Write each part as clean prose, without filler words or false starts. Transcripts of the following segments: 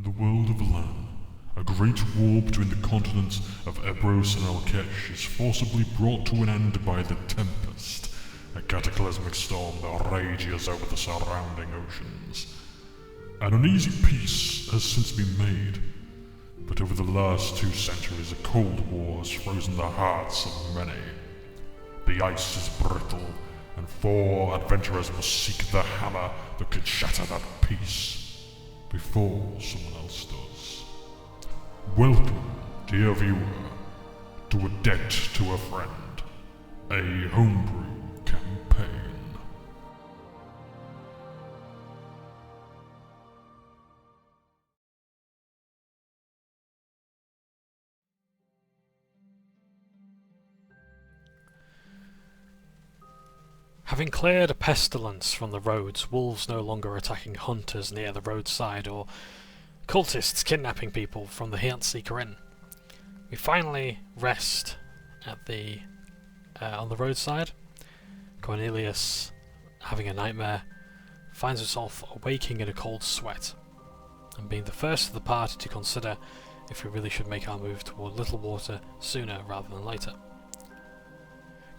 the world of Lan, a great war between the continents of Ebros and Elkesh is forcibly brought to an end by the Tempest, a cataclysmic storm that rages over the surrounding oceans. An uneasy peace has since been made, but over the last 2 centuries a cold war has frozen the hearts of many. The ice is brittle, and 4 adventurers must seek the hammer that can shatter that peace before someone else does. Welcome, dear viewer, to A Debt to a Friend, a homebrew campaign. Having cleared a pestilence from the roads, wolves no longer attacking hunters near the roadside or cultists kidnapping people from the Heartseeker Inn, we finally rest at the on the roadside. Cornelius, having a nightmare, finds himself awaking in a cold sweat and being the first of the party to consider if we really should make our move toward Little Water sooner rather than later.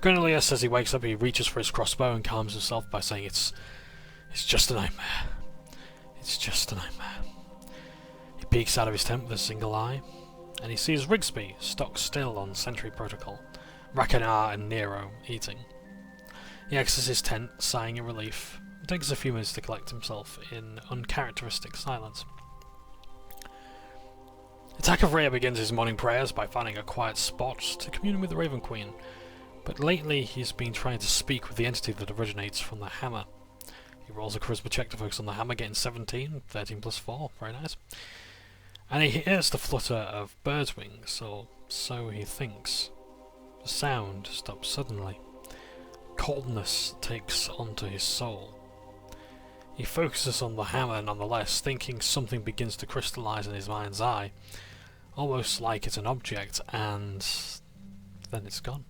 Cornelius, as he wakes up, he reaches for his crossbow and calms himself by saying it's just a nightmare. It's just a nightmare. He peeks out of his tent with a single eye, and he sees Rigsby stock still on sentry protocol, Rakanar and Nero eating. He exits his tent, sighing in relief. It takes a few minutes to collect himself in uncharacteristic silence. Takavria begins his morning prayers by finding a quiet spot to commune with the Raven Queen, but lately he's been trying to speak with the entity that originates from the hammer. He rolls a charisma check to focus on the hammer, getting 17, 13 plus 4, very nice. And he hears the flutter of birds' wings, or so he thinks. The sound stops suddenly. Coldness takes onto his soul. He focuses on the hammer nonetheless, thinking something begins to crystallize in his mind's eye, almost like it's an object, and then it's gone.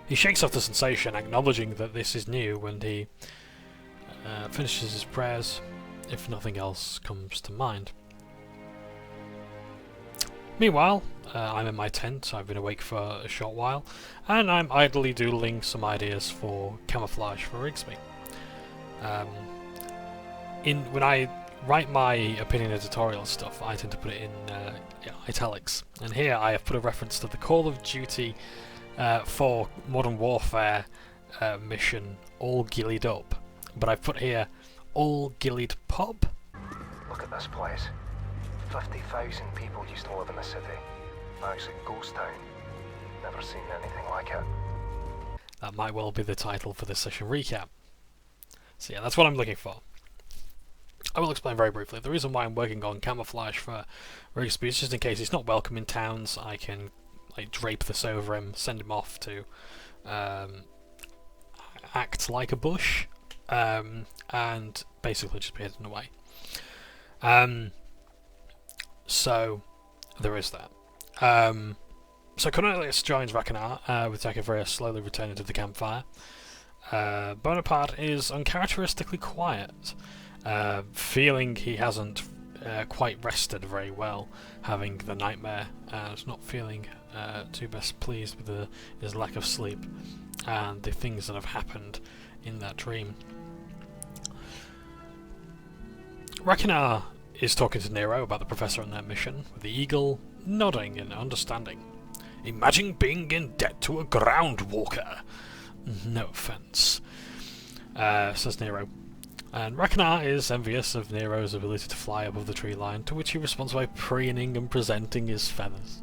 He shakes off the sensation, acknowledging that this is new, and he finishes his prayers, if nothing else comes to mind. Meanwhile, I'm in my tent. I've been awake for a short while, and I'm idly doodling some ideas for camouflage for Rigsby. When I write my opinion editorial stuff, I tend to put it in italics, and here I have put a reference to the Call of Duty for Modern Warfare mission, All Gillied Up, but I've put here All Gillied Pub. Look at this place. 50,000 people used to live in the city. Now it's a ghost town. Never seen anything like it. That might well be the title for this session recap. So yeah, that's what I'm looking for. I will explain very briefly. The reason why I'm working on camouflage for Rigsby is just in case he's not welcome in towns, I can drape this over him, send him off to act like a bush, and basically just be hidden away. So there is that. So Cornelius joins Rakanar, with Takavria slowly returning to the campfire. Bonaparte is uncharacteristically quiet, feeling he hasn't quite rested very well, having the nightmare, and not feeling too best pleased with his lack of sleep and the things that have happened in that dream. Rakanar is talking to Nero about the professor and their mission, with the eagle nodding in understanding. Imagine being in debt to a ground walker. No offence, says Nero. And Rakanar is envious of Nero's ability to fly above the tree line, to which he responds by preening and presenting his feathers.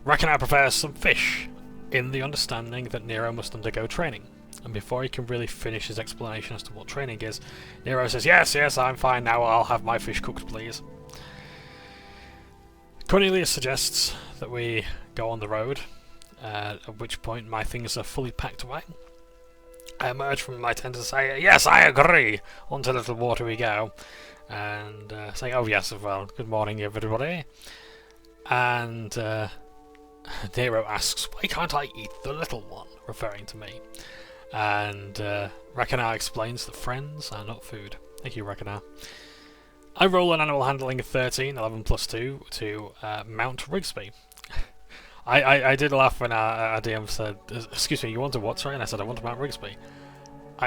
Rakanar prepares some fish, in the understanding that Nero must undergo training. And before he can really finish his explanation as to what training is, Nero says, Yes, I'm fine now, I'll have my fish cooked, please. Cornelius suggests that we go on the road, at which point my things are fully packed away. I emerge from my tent and say, Yes, I agree! On to Little Water we go. And say, Oh yes, well, good morning everybody. And Nero asks, Why can't I eat the little one? Referring to me. And Rakanar explains that friends are not food. Thank you, Rakanar. I roll an animal handling of 13, 11 plus 2, to mount Rigsby. I did laugh when our DM said, "Excuse me, you want to what, sorry?" And I said, "I want to mount Rigsby."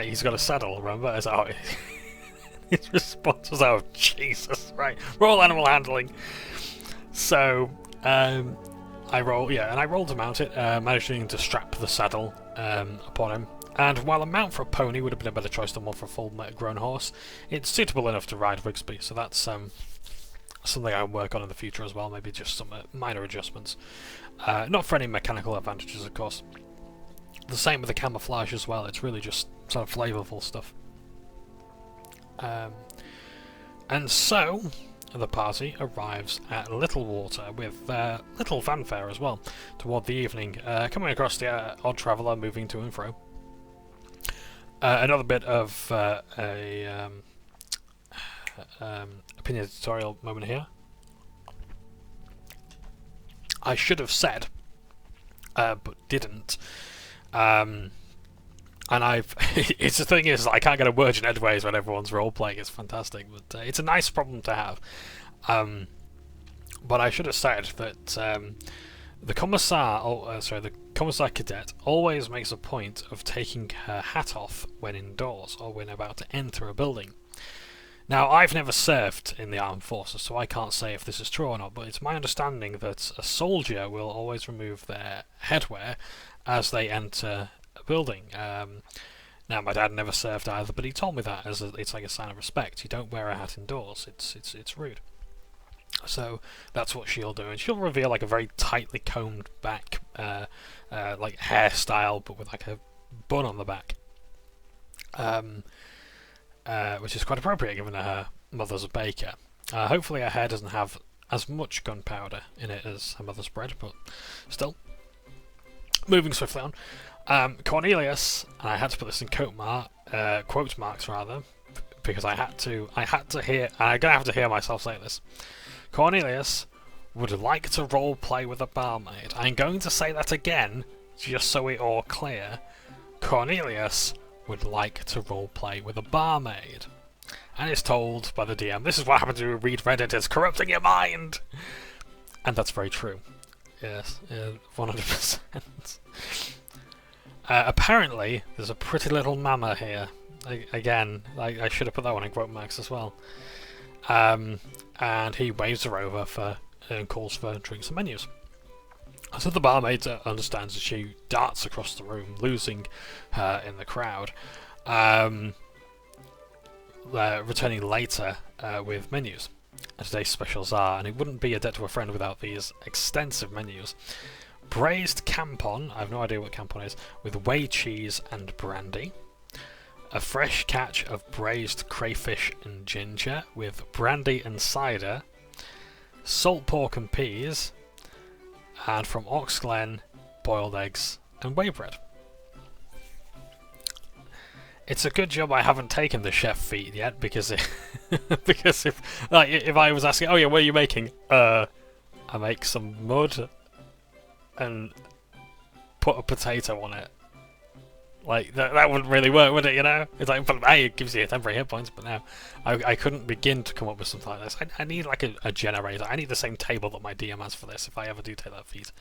He's got a saddle, remember? I said, "Oh." His response was, "Oh, Jesus, right. Roll animal handling." So, I roll, yeah, and I rolled to mount it, managing to strap the saddle upon him. And while a mount for a pony would have been a better choice than one for a full-grown horse, it's suitable enough to ride Rigsby, so that's something I'll work on in the future as well, maybe just some minor adjustments. Not for any mechanical advantages, of course. The same with the camouflage as well, it's really just sort of flavourful stuff. And so, the party arrives at Littlewater with little fanfare as well, toward the evening, coming across the odd traveller moving to and fro. Another bit of opinion tutorial moment here. I should have said, but didn't. And I've it's the thing is, I can't get a word in edgeways when everyone's role playing. It's fantastic, but it's a nice problem to have. But I should have said that the commissar, the commissar cadet, always makes a point of taking her hat off when indoors or when about to enter a building. Now, I've never served in the armed forces, so I can't say if this is true or not, but it's my understanding that a soldier will always remove their headwear as they enter a building. Now, my dad never served either, but he told me that it's like a sign of respect. You don't wear a hat indoors; it's rude. So that's what she'll do, and she'll reveal like a very tightly combed back, like hairstyle, but with like a bun on the back, which is quite appropriate given her mother's a baker. Hopefully her hair doesn't have as much gunpowder in it as her mother's bread, but still. Moving swiftly on, Cornelius, and I had to put this in quote marks rather, because I had to hear, and I'm gonna have to hear myself say this. Cornelius would like to role play with a barmaid. I'm going to say that again, just so we're all clear. Cornelius would like to role play with a barmaid, and is told by the DM, "This is what happens when you read Reddit. It's corrupting your mind," and that's very true. Yes, 100%. Apparently, there's a pretty little mama here. Again, I should have put that one in quote marks as well. And he waves her over and calls for drinks and menus. So the barmaid understands as she darts across the room, losing her in the crowd, returning later with menus. And today's specials are, and it wouldn't be a debt to a friend without these extensive menus. Braised campon, I have no idea what campon is, with whey cheese and brandy. A fresh catch of braised crayfish and ginger with brandy and cider. Salt pork and peas. And from Oxglen, boiled eggs and whey bread. It's a good job I haven't taken the chef feat yet, because if I was asking, "Oh yeah, what are you making?" I make some mud and put a potato on it. Like, that wouldn't really work, would it, you know? It's like, but hey, it gives you temporary hit points, but now I couldn't begin to come up with something like this. I need like a generator. I need the same table that my DM has for this if I ever do take that feat.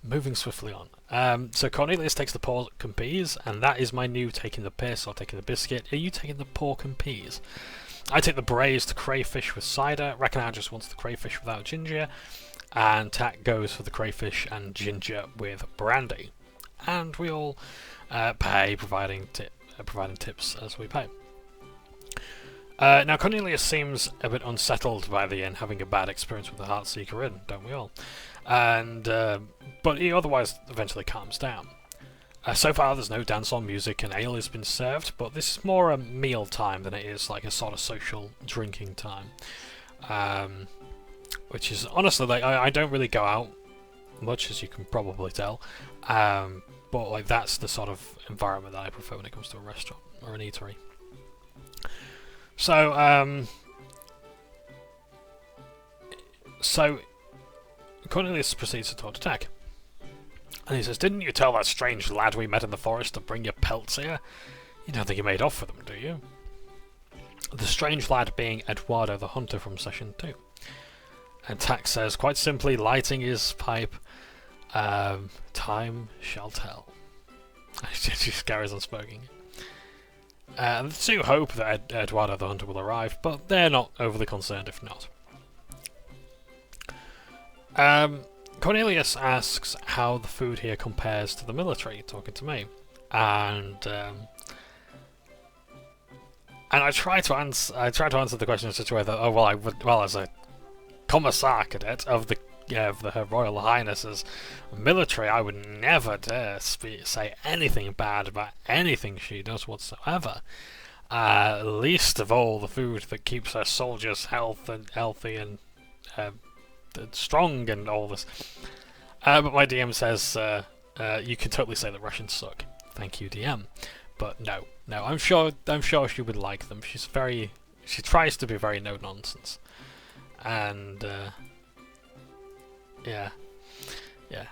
Moving swiftly on. So Cornelius takes the pork and peas, and that is my new taking the piss or taking the biscuit. Are you taking the pork and peas? I take the braised crayfish with cider. Reckoner just wants the crayfish without ginger. And Tack goes for the crayfish and ginger with brandy. And we all pay, providing tips as we pay. Now Cornelius seems a bit unsettled by the inn, having a bad experience with the Heartseeker Inn, don't we all? And but he otherwise eventually calms down. So far there's no dance or music, and ale has been served, but this is more a meal time than it is like a sort of social drinking time. Which is honestly, like, I don't really go out much, as you can probably tell. But like, that's the sort of environment that I prefer when it comes to a restaurant or an eatery. So Cornelius proceeds to talk to Tack. And he says, "Didn't you tell that strange lad we met in the forest to bring your pelts here? You don't think he made off with them, do you?" The strange lad being Eduardo the Hunter from Session 2. And Tax says, quite simply, lighting his pipe, time shall tell. She just carries on smoking. The two hope that Eduardo the Hunter will arrive, but they're not overly concerned if not. Cornelius asks how the food here compares to the military, talking to me. And I try to answer the question in such a way that, oh well, I would, well, as a commissar cadet of Her Royal Highness's military, I would never dare say anything bad about anything she does whatsoever. Least of all the food that keeps her soldiers healthy and strong and all this. But my DM says you can totally say the Russians suck. Thank you, DM. But no, I'm sure she would like them. She tries to be very no nonsense, and yeah.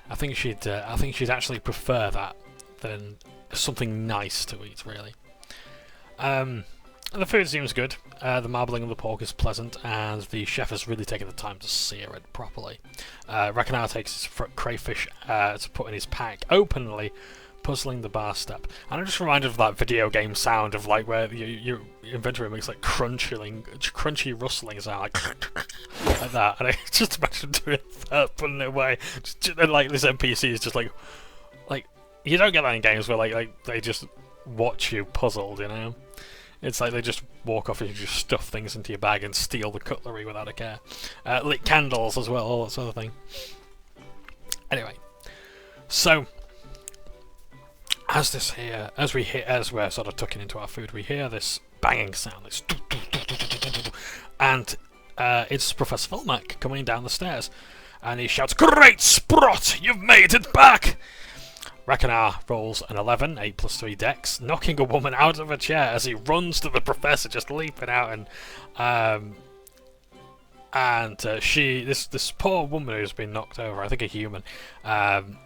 I think she'd actually prefer that than something nice to eat, really. The food seems good. The marbling of the pork is pleasant, and the chef has really taken the time to sear it properly. Rakanar takes his crayfish to put in his pack openly, puzzling the bar step. And I'm just reminded of that video game sound of like where your inventory makes like crunchy rustling sound, like that. And I just imagine doing that, putting it away. And like this NPC is just like you don't get that in games where like they just watch you puzzled, you know. It's like they just walk off and you just stuff things into your bag and steal the cutlery without a care. Lit candles as well, all that sort of thing. Anyway, so as we're sort of tucking into our food, we hear this banging sound, this and it's Professor Volmac coming down the stairs, and he shouts, "Great Sprott, you've made it back!" Rakanar rolls an 11, 8 plus 3 dex, knocking a woman out of a chair as he runs to the professor, just leaping out, and this poor woman who's been knocked over, I think a human,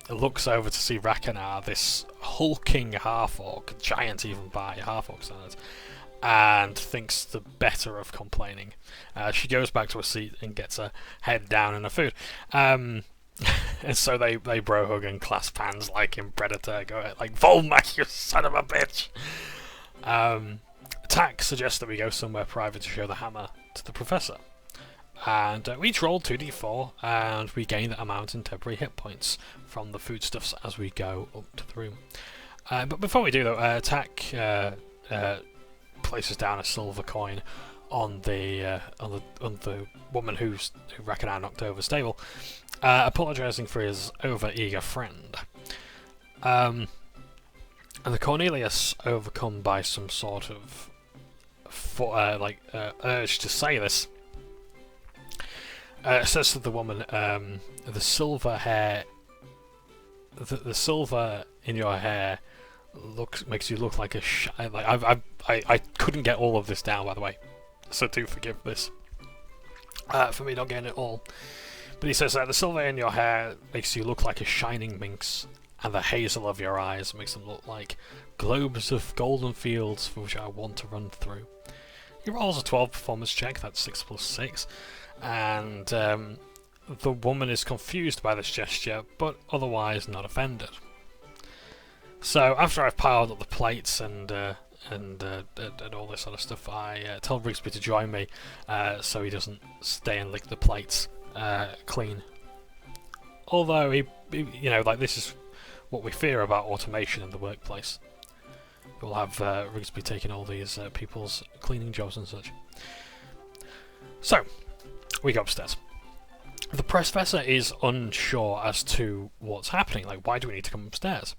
looks over to see Rakanar, this hulking half-orc, giant even by half-orc standards, and thinks the better of complaining. She goes back to her seat and gets her head down in her food. And so they bro hug and clasp hands like in Predator, go like, "Volmac, you son of a bitch!" Tack suggests that we go somewhere private to show the hammer to the professor. And we each roll 2d4, and we gain that amount in temporary hit points from the foodstuffs as we go up to the room. But before we do though, Tack places down a silver coin on the woman who Rakanar knocked over stable, apologising for his over-eager friend. And the Cornelius, overcome by some sort of urge to say this, says to the woman, "The silver hair, the silver in your hair makes you look like a I couldn't get all of this down, by the way, so do forgive this for me not getting it all. But he says that the silver in your hair makes you look like a shining minx, and the hazel of your eyes makes them look like globes of golden fields for which I want to run through." He rolls a 12 performance check, that's 6 plus 6, and the woman is confused by this gesture, but otherwise not offended. So after I've piled up the plates and all this sort of stuff, I tell Rigsby to join me so he doesn't stay and lick the plates clean. Although this is what we fear about automation in the workplace. We'll have Rigsby taking all these people's cleaning jobs and such. So we go upstairs. The professor is unsure as to what's happening. Like, why do we need to come upstairs?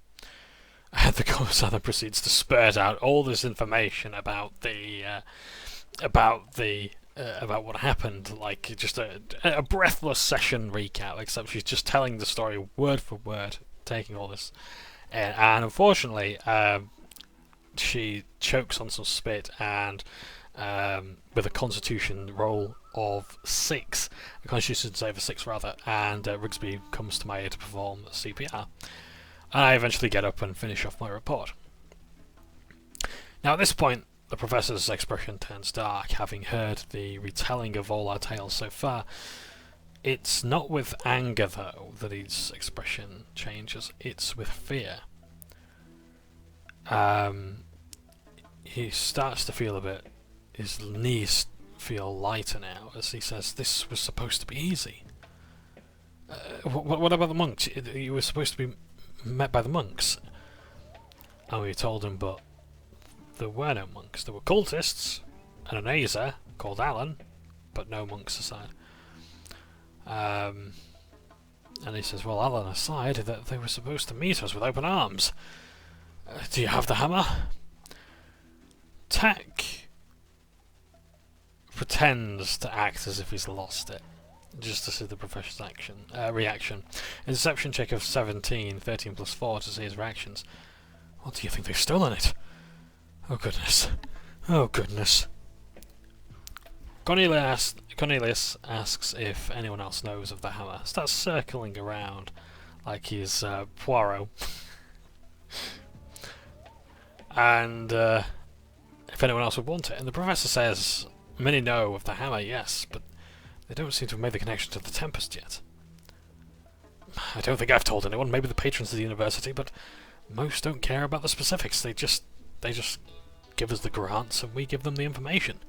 And the commissar then proceeds to spurt out all this information about about what happened, like just a breathless session recap, except she's just telling the story word for word, taking all this, and unfortunately, she chokes on some spit and with a Constitution roll of 6, a Constitution save of 6 rather, and Rigsby comes to my aid to perform CPR. And I eventually get up and finish off my report. Now at this point, The professor's expression turns dark, having heard the retelling of all our tales so far. It's not with anger, though, that his expression changes. It's with fear. He starts to feel a bit... His knees feel lighter now, as he says, "This was supposed to be easy. What about the monks? You were supposed to be met by the monks." And we told him, but there were no monks. There were cultists, and an Azer called Alan, but no monks aside. And he says, well, Alan aside, that they were supposed to meet us with open arms. Do you have the hammer? Tak pretends to act as if he's lost it, just to see the professor's reaction. A deception check of 17, 13 plus 4 to see his reactions. What do you think they've stolen it? Oh goodness. Oh goodness. Cornelius asks if anyone else knows of the hammer. Starts circling around like he's Poirot. And if anyone else would want it. And the professor says, many know of the hammer, yes, but they don't seem to have made the connection to the Tempest yet. I don't think I've told anyone, maybe the patrons of the university, but most don't care about the specifics. They just give us the grants and we give them the information.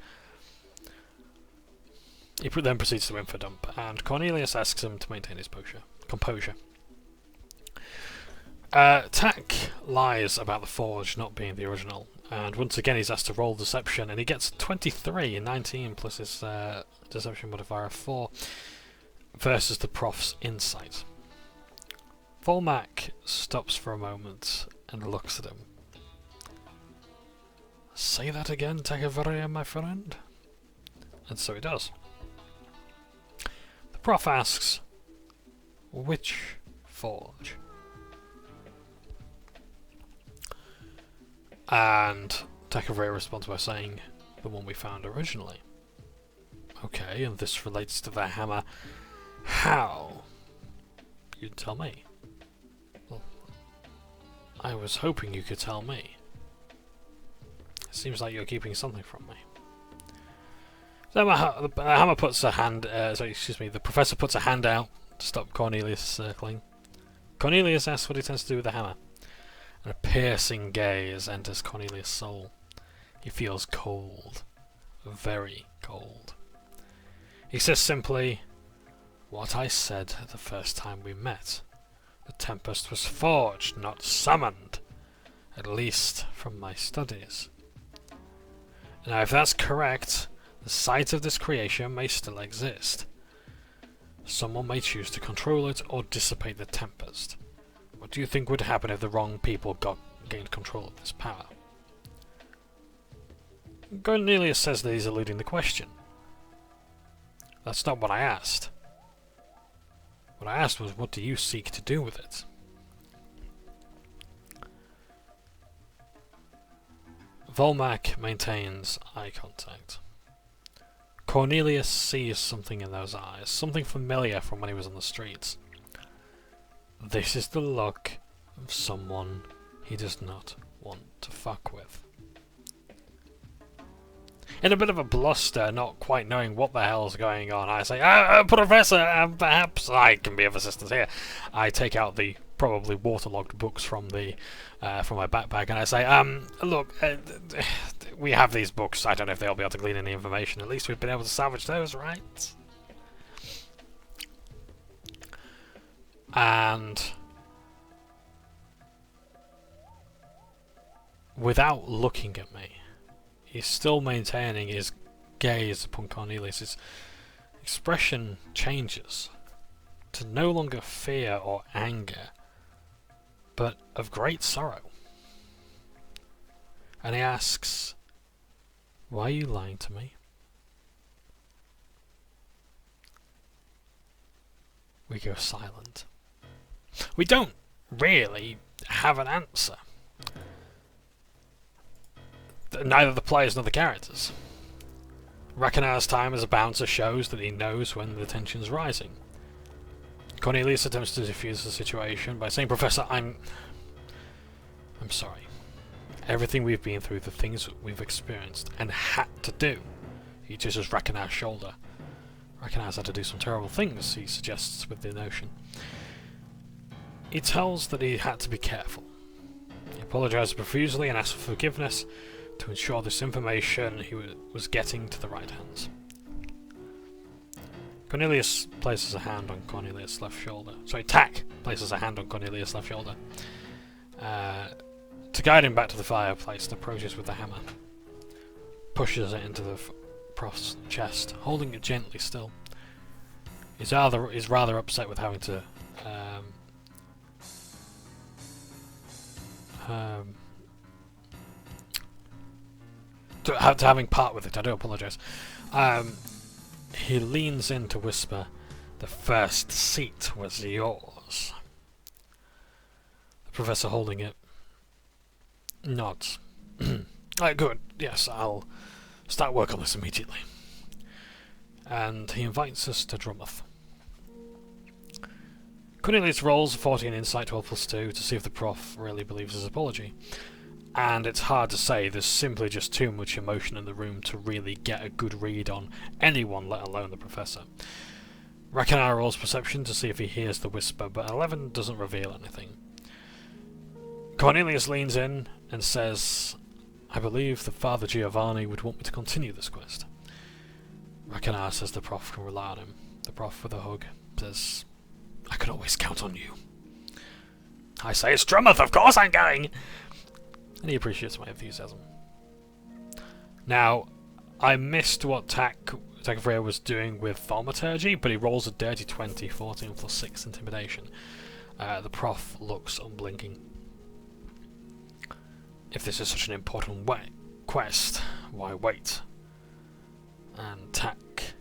He then proceeds to info dump, and Cornelius asks him to maintain his composure. Tak lies about the forge not being the original, and once again he's asked to roll deception, and he gets 23 and 19 plus his deception modifier of 4 versus the prof's insight. Volmak stops for a moment and looks at him. Say that again, Takavaria, my friend? And so he does. The prof asks, which forge? And Takavaria responds by saying, the one we found originally. Okay, and this relates to the hammer. How? You tell me. Well, I was hoping you could tell me. It seems like you're keeping something from me. So the hammer puts a hand. The professor puts a hand out to stop Cornelius circling. Cornelius asks what he tends to do with the hammer, and a piercing gaze enters Cornelius' soul. He feels cold, very cold. He says simply, "What I said the first time we met. The Tempest was forged, not summoned, at least from my studies. Now, if that's correct, the site of this creation may still exist. Someone may choose to control it or dissipate the Tempest. What do you think would happen if the wrong people gained control of this power?" Cornelius says that he's eluding the question. That's not what I asked. What I asked was, what do you seek to do with it? Volmak maintains eye contact. Cornelius sees something in those eyes, something familiar from when he was on the streets. This is the look of someone he does not want to fuck with. In a bit of a bluster, not quite knowing what the hell's going on, I say, Professor, perhaps I can be of assistance here. I take out the probably waterlogged books from the from my backpack, and I say, look, we have these books. I don't know if they'll be able to glean any information. At least we've been able to salvage those, right? And without looking at me, he's still maintaining his gaze upon Cornelius. His expression changes to no longer fear or anger, but of great sorrow. And he asks, "Why are you lying to me?" We go silent. We don't really have an answer. Neither the players nor the characters. Rakanar's time as a bouncer shows that he knows when the tension's rising. Cornelius attempts to defuse the situation by saying, "Professor, I'm sorry. Everything we've been through, the things we've experienced and had to do. He touches Rakanar's shoulder. Rakanar's had to do some terrible things, he suggests with the notion. He tells that he had to be careful. He apologises profusely and asks for forgiveness to ensure this information he was getting to the right hands. Cornelius places a hand on Cornelius' left shoulder. Sorry, Tack places a hand on Cornelius' left shoulder. To guide him back to the fireplace, and approaches with the hammer. Pushes it into the prof's chest, holding it gently still. He's rather upset with having to having part with it. I do apologise. He leans in to whisper, "The first seat was yours." The professor, holding it, nods. Good. Yes, I'll start work on this immediately. And he invites us to Drumeth. Cornelius rolls 14 insight, 12 plus 2 to see if the prof really believes his apology. And it's hard to say, there's simply just too much emotion in the room to really get a good read on anyone, let alone the professor. Rakanar rolls perception to see if he hears the whisper, but 11 doesn't reveal anything. Cornelius leans in and says, "I believe that Father Giovanni would want me to continue this quest." Rakanar says the prof can rely on him. The prof, with a hug, says, "I can always count on you." I say, "It's Drumeth, of course I'm going!" And he appreciates my enthusiasm. Now, I missed what Takafreya was doing with thaumaturgy, but he rolls a dirty 20, 14 plus 6 intimidation. The prof looks unblinking. If this is such an important quest, why wait? And Tak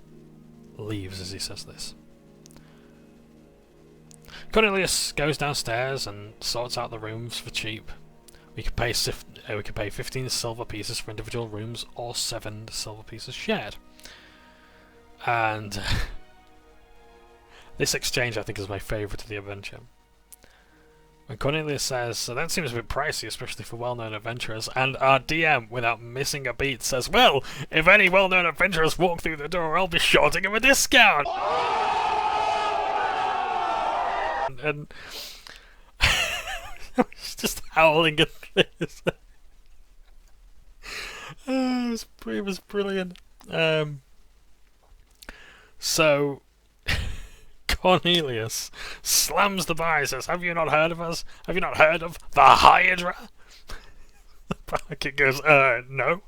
leaves as he says this. Cornelius goes downstairs and sorts out the rooms for cheap. We could pay 15 silver pieces for individual rooms, or 7 silver pieces shared. And this exchange, I think, is my favourite of the adventure. When Cornelius says, "So that seems a bit pricey, especially for well-known adventurers," and our DM, without missing a beat, says, "Well, if any well-known adventurers walk through the door, I'll be sure to give a discount!" And I was just howling at this. It was brilliant. So Cornelius slams the bar and says, "Have you not heard of us? Have you not heard of the Hydra?" The barkeep goes, no. No.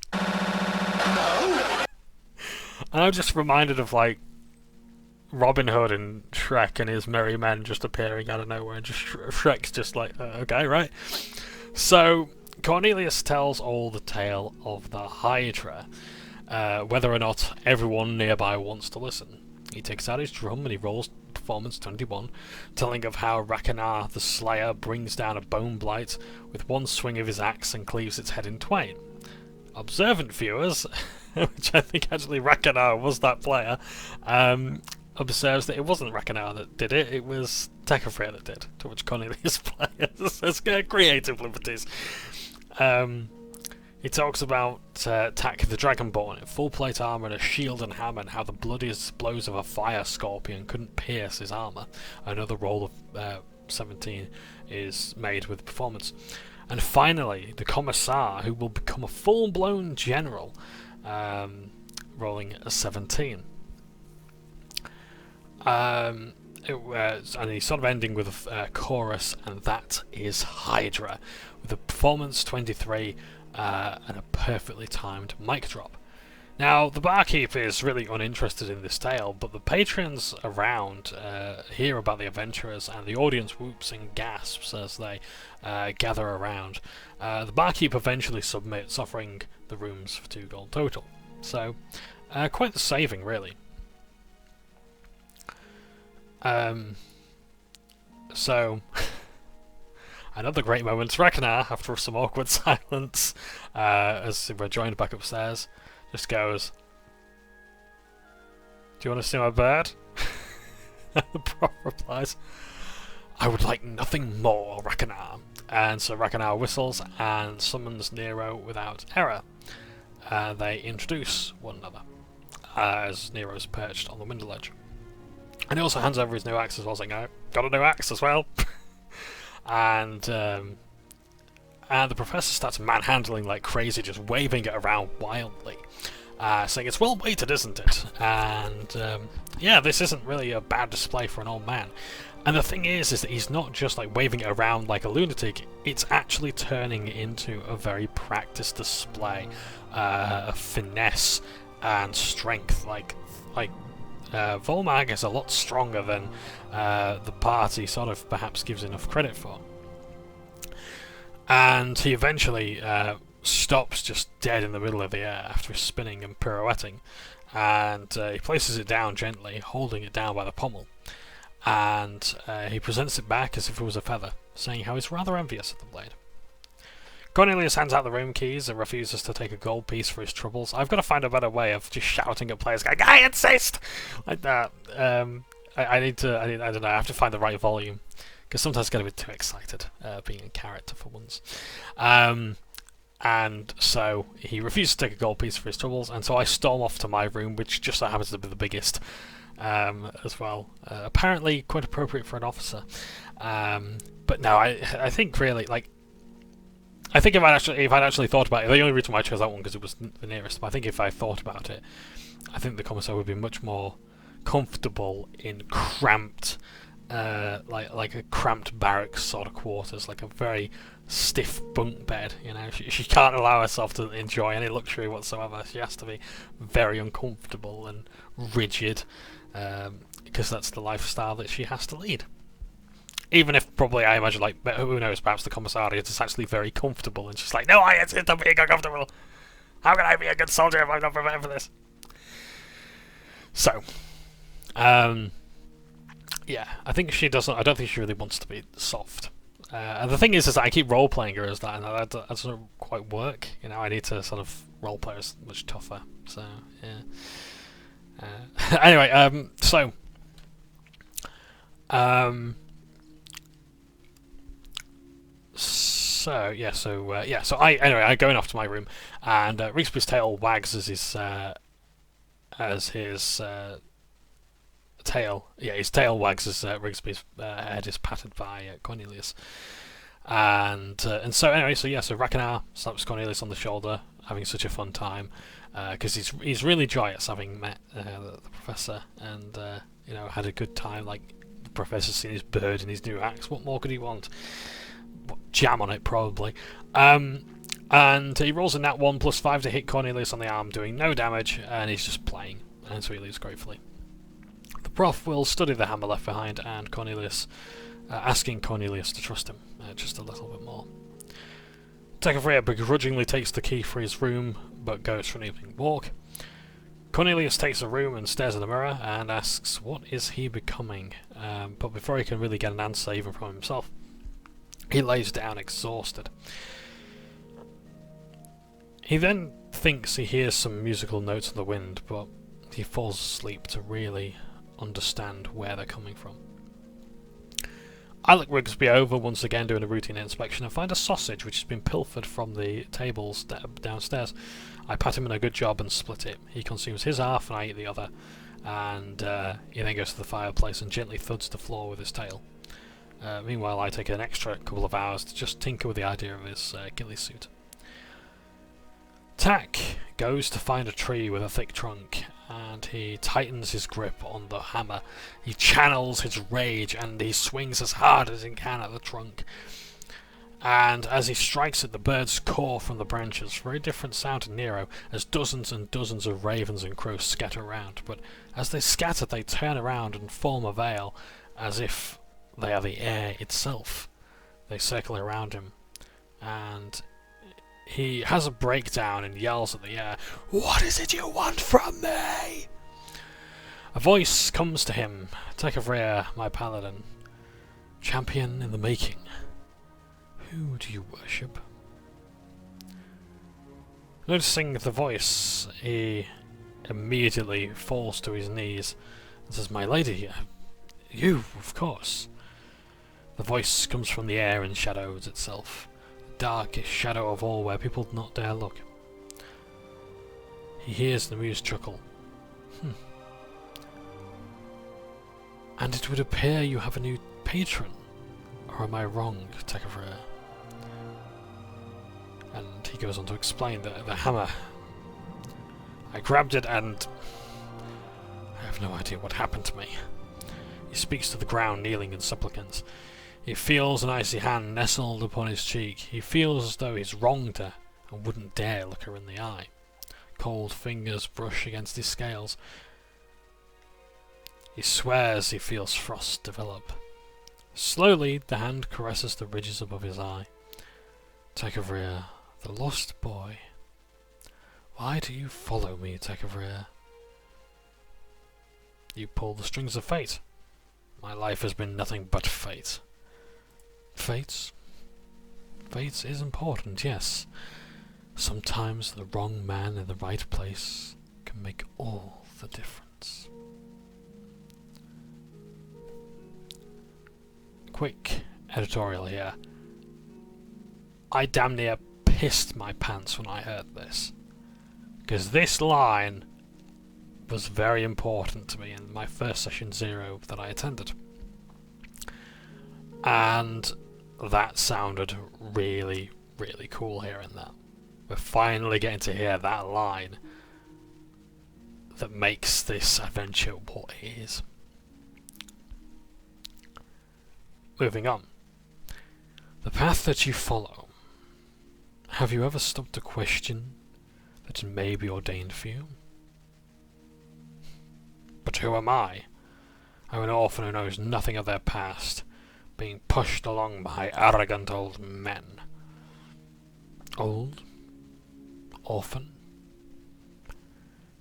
And I'm just reminded of, like, Robin Hood and Shrek and his merry men just appearing out of nowhere, and just Shrek's just like, okay, right. So Cornelius tells all the tale of the Hydra, whether or not everyone nearby wants to listen. He takes out his drum and he rolls performance 21, telling of how Rakanar the Slayer brings down a bone blight with one swing of his axe and cleaves its head in twain. Observant viewers, which I think actually Rakanar was that player, observes that it wasn't Rakanar that did it, it was Takafreya that did, to which Cornelius players says creative liberties. He talks about Tak the Dragonborn in full plate armour and a shield and hammer, and how the bloodiest blows of a fire scorpion couldn't pierce his armour. Another roll of 17 is made with performance. And finally, the Commissar, who will become a full-blown general, rolling a 17. And he's sort of ending with a chorus, and that is Hydra, with a performance 23 and a perfectly timed mic drop. Now, the barkeep is really uninterested in this tale, but the patrons around hear about the adventurers, and the audience whoops and gasps as they gather around. The barkeep eventually submits, offering the rooms for 2 gold total. So, quite the saving, really. So, another great moment. Rakanar, after some awkward silence, as we're joined back upstairs, just goes, "Do you want to see my bird?" The prof replies, I would like nothing more, Rakanar. And so Rakanar whistles and summons Nero without error. They introduce one another as Nero's perched on the window ledge. And he also hands over his new axe as well, saying, "I got a new axe as well." And the professor starts manhandling like crazy, just waving it around wildly, saying, "It's well weighted, isn't it?" And yeah, this isn't really a bad display for an old man. And the thing is that he's not just like waving it around like a lunatic. It's actually turning into a very practiced display of finesse and strength. Like Volmag is a lot stronger than the party sort of perhaps gives enough credit for. And he eventually stops just dead in the middle of the air after spinning and pirouetting, and he places it down gently, holding it down by the pommel, and he presents it back as if it was a feather, saying how he's rather envious of the blade. Cornelius hands out the room keys and refuses to take a gold piece for his troubles. I've got to find a better way of just shouting at players going, "I insist!" like that. I don't know, I have to find the right volume, because sometimes I get a bit too excited being in character for once. And so he refuses to take a gold piece for his troubles, and so I storm off to my room, which just so happens to be the biggest as well. Apparently quite appropriate for an officer. But no, I think really, like, I think if I'd actually thought about it, the only reason why I chose that one because it was the nearest, but I think if I thought about it, I think the commissar would be much more comfortable in cramped, like a cramped barracks sort of quarters, like a very stiff bunk bed. You know, she can't allow herself to enjoy any luxury whatsoever. She has to be very uncomfortable and rigid, because that's the lifestyle that she has to lead. Even if probably I imagine, like, who knows, perhaps the commissariat is actually very comfortable and she's like, "No, I insist on being uncomfortable. How can I be a good soldier if I'm not prepared for this?" So, yeah, I think she doesn't. I don't think she really wants to be soft. And the thing is that I keep role playing her as that, and that doesn't quite work. You know, I need to sort of role play her as much tougher. So yeah. Anyway, so I going off to my room, and Rigsby's tail wags as his tail. Yeah, his tail wags as Rigsby's head is patted by Cornelius, and so anyway, so Rakanar slaps Cornelius on the shoulder, having such a fun time, because he's really joyous having met the professor, and you know, had a good time. Like, the professor's seen his bird and his new axe. What more could he want? Jam on it, probably. And he rolls a nat 1 plus 5 to hit Cornelius on the arm, doing no damage, and he's just playing, and so he leaves gratefully. The prof will study the hammer left behind, and Cornelius, asking Cornelius to trust him just a little bit more. Tekavria begrudgingly takes the key for his room, but goes for an evening walk. Cornelius takes a room and stares at the mirror and asks, what is he becoming? But before he can really get an answer, even from himself, he lays down exhausted. He then thinks he hears some musical notes in the wind, but he falls asleep to really understand where they're coming from. I look Rigsby over, once again doing a routine inspection, and find a sausage which has been pilfered from the tables downstairs. I pat him in a good job and split it. He consumes his half and I eat the other, and he then goes to the fireplace and gently thuds the floor with his tail. Meanwhile, I take an extra couple of hours to just tinker with the idea of his ghillie suit. Tak goes to find a tree with a thick trunk, and he tightens his grip on the hammer. He channels his rage, and he swings as hard as he can at the trunk. And as he strikes at the bird's core from the branches, very different sound to Nero, as dozens and dozens of ravens and crows scatter around. But as they scatter, they turn around and form a veil, as if they are the air itself. They circle around him, and he has a breakdown and yells at the air, "What is it you want from me?" A voice comes to him, Tekavria, my paladin. Champion in the making. Who do you worship? Noticing the voice, he immediately falls to his knees and says, "My lady, you, of course." The voice comes from the air and shadows itself, the darkest shadow of all where people do not dare look. He hears the muse chuckle. And it would appear you have a new patron. Or am I wrong, Tekavrir? And he goes on to explain that the hammer. I grabbed it and I have no idea what happened to me. He speaks to the ground, kneeling in suppliance. He feels an icy hand nestled upon his cheek. He feels as though he's wronged her and wouldn't dare look her in the eye. Cold fingers brush against his scales. He swears he feels frost develop. Slowly, the hand caresses the ridges above his eye. Tekavrir, the lost boy. Why do you follow me, Tekavrir? You pull the strings of fate. My life has been nothing but fate. Fate is important, yes. Sometimes the wrong man in the right place can make all the difference. Quick editorial here. I damn near pissed my pants when I heard this. Because this line was very important to me in my first session 0 that I attended. And that sounded really, really cool hearing that. We're finally getting to hear that line that makes this adventure what it is. Moving on. The path that you follow. Have you ever stopped to question that may be ordained for you? But who am I? I'm an orphan who knows nothing of their past, being pushed along by arrogant old men. Old? Orphan?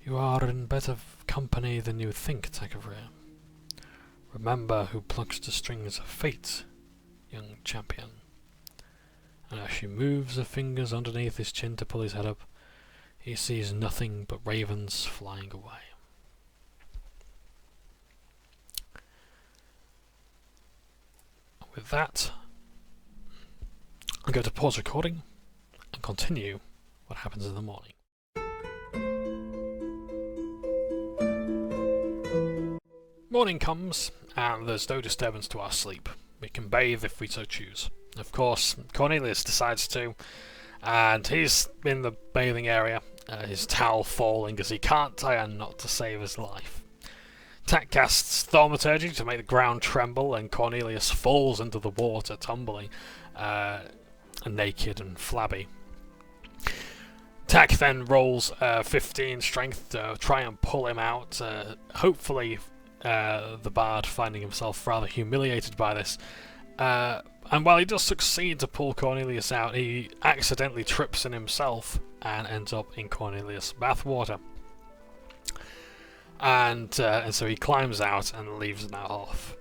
You are in better company than you think, Tekavrir. Remember who plucks the strings of fate, young champion. And as she moves her fingers underneath his chin to pull his head up, he sees nothing but ravens flying away. With that, I'm going to pause recording and continue what happens in the morning. Morning comes, and there's no disturbance to our sleep. We can bathe if we so choose. Of course, Cornelius decides to, and he's in the bathing area, his towel falling as he can't tie a knot to save his life. Tak casts thaumaturgy to make the ground tremble, and Cornelius falls into the water, tumbling, naked and flabby. Tak then rolls 15 strength to try and pull him out, hopefully the bard finding himself rather humiliated by this. And while he does succeed to pull Cornelius out, he accidentally trips in himself and ends up in Cornelius' bathwater. And so he climbs out and leaves now off.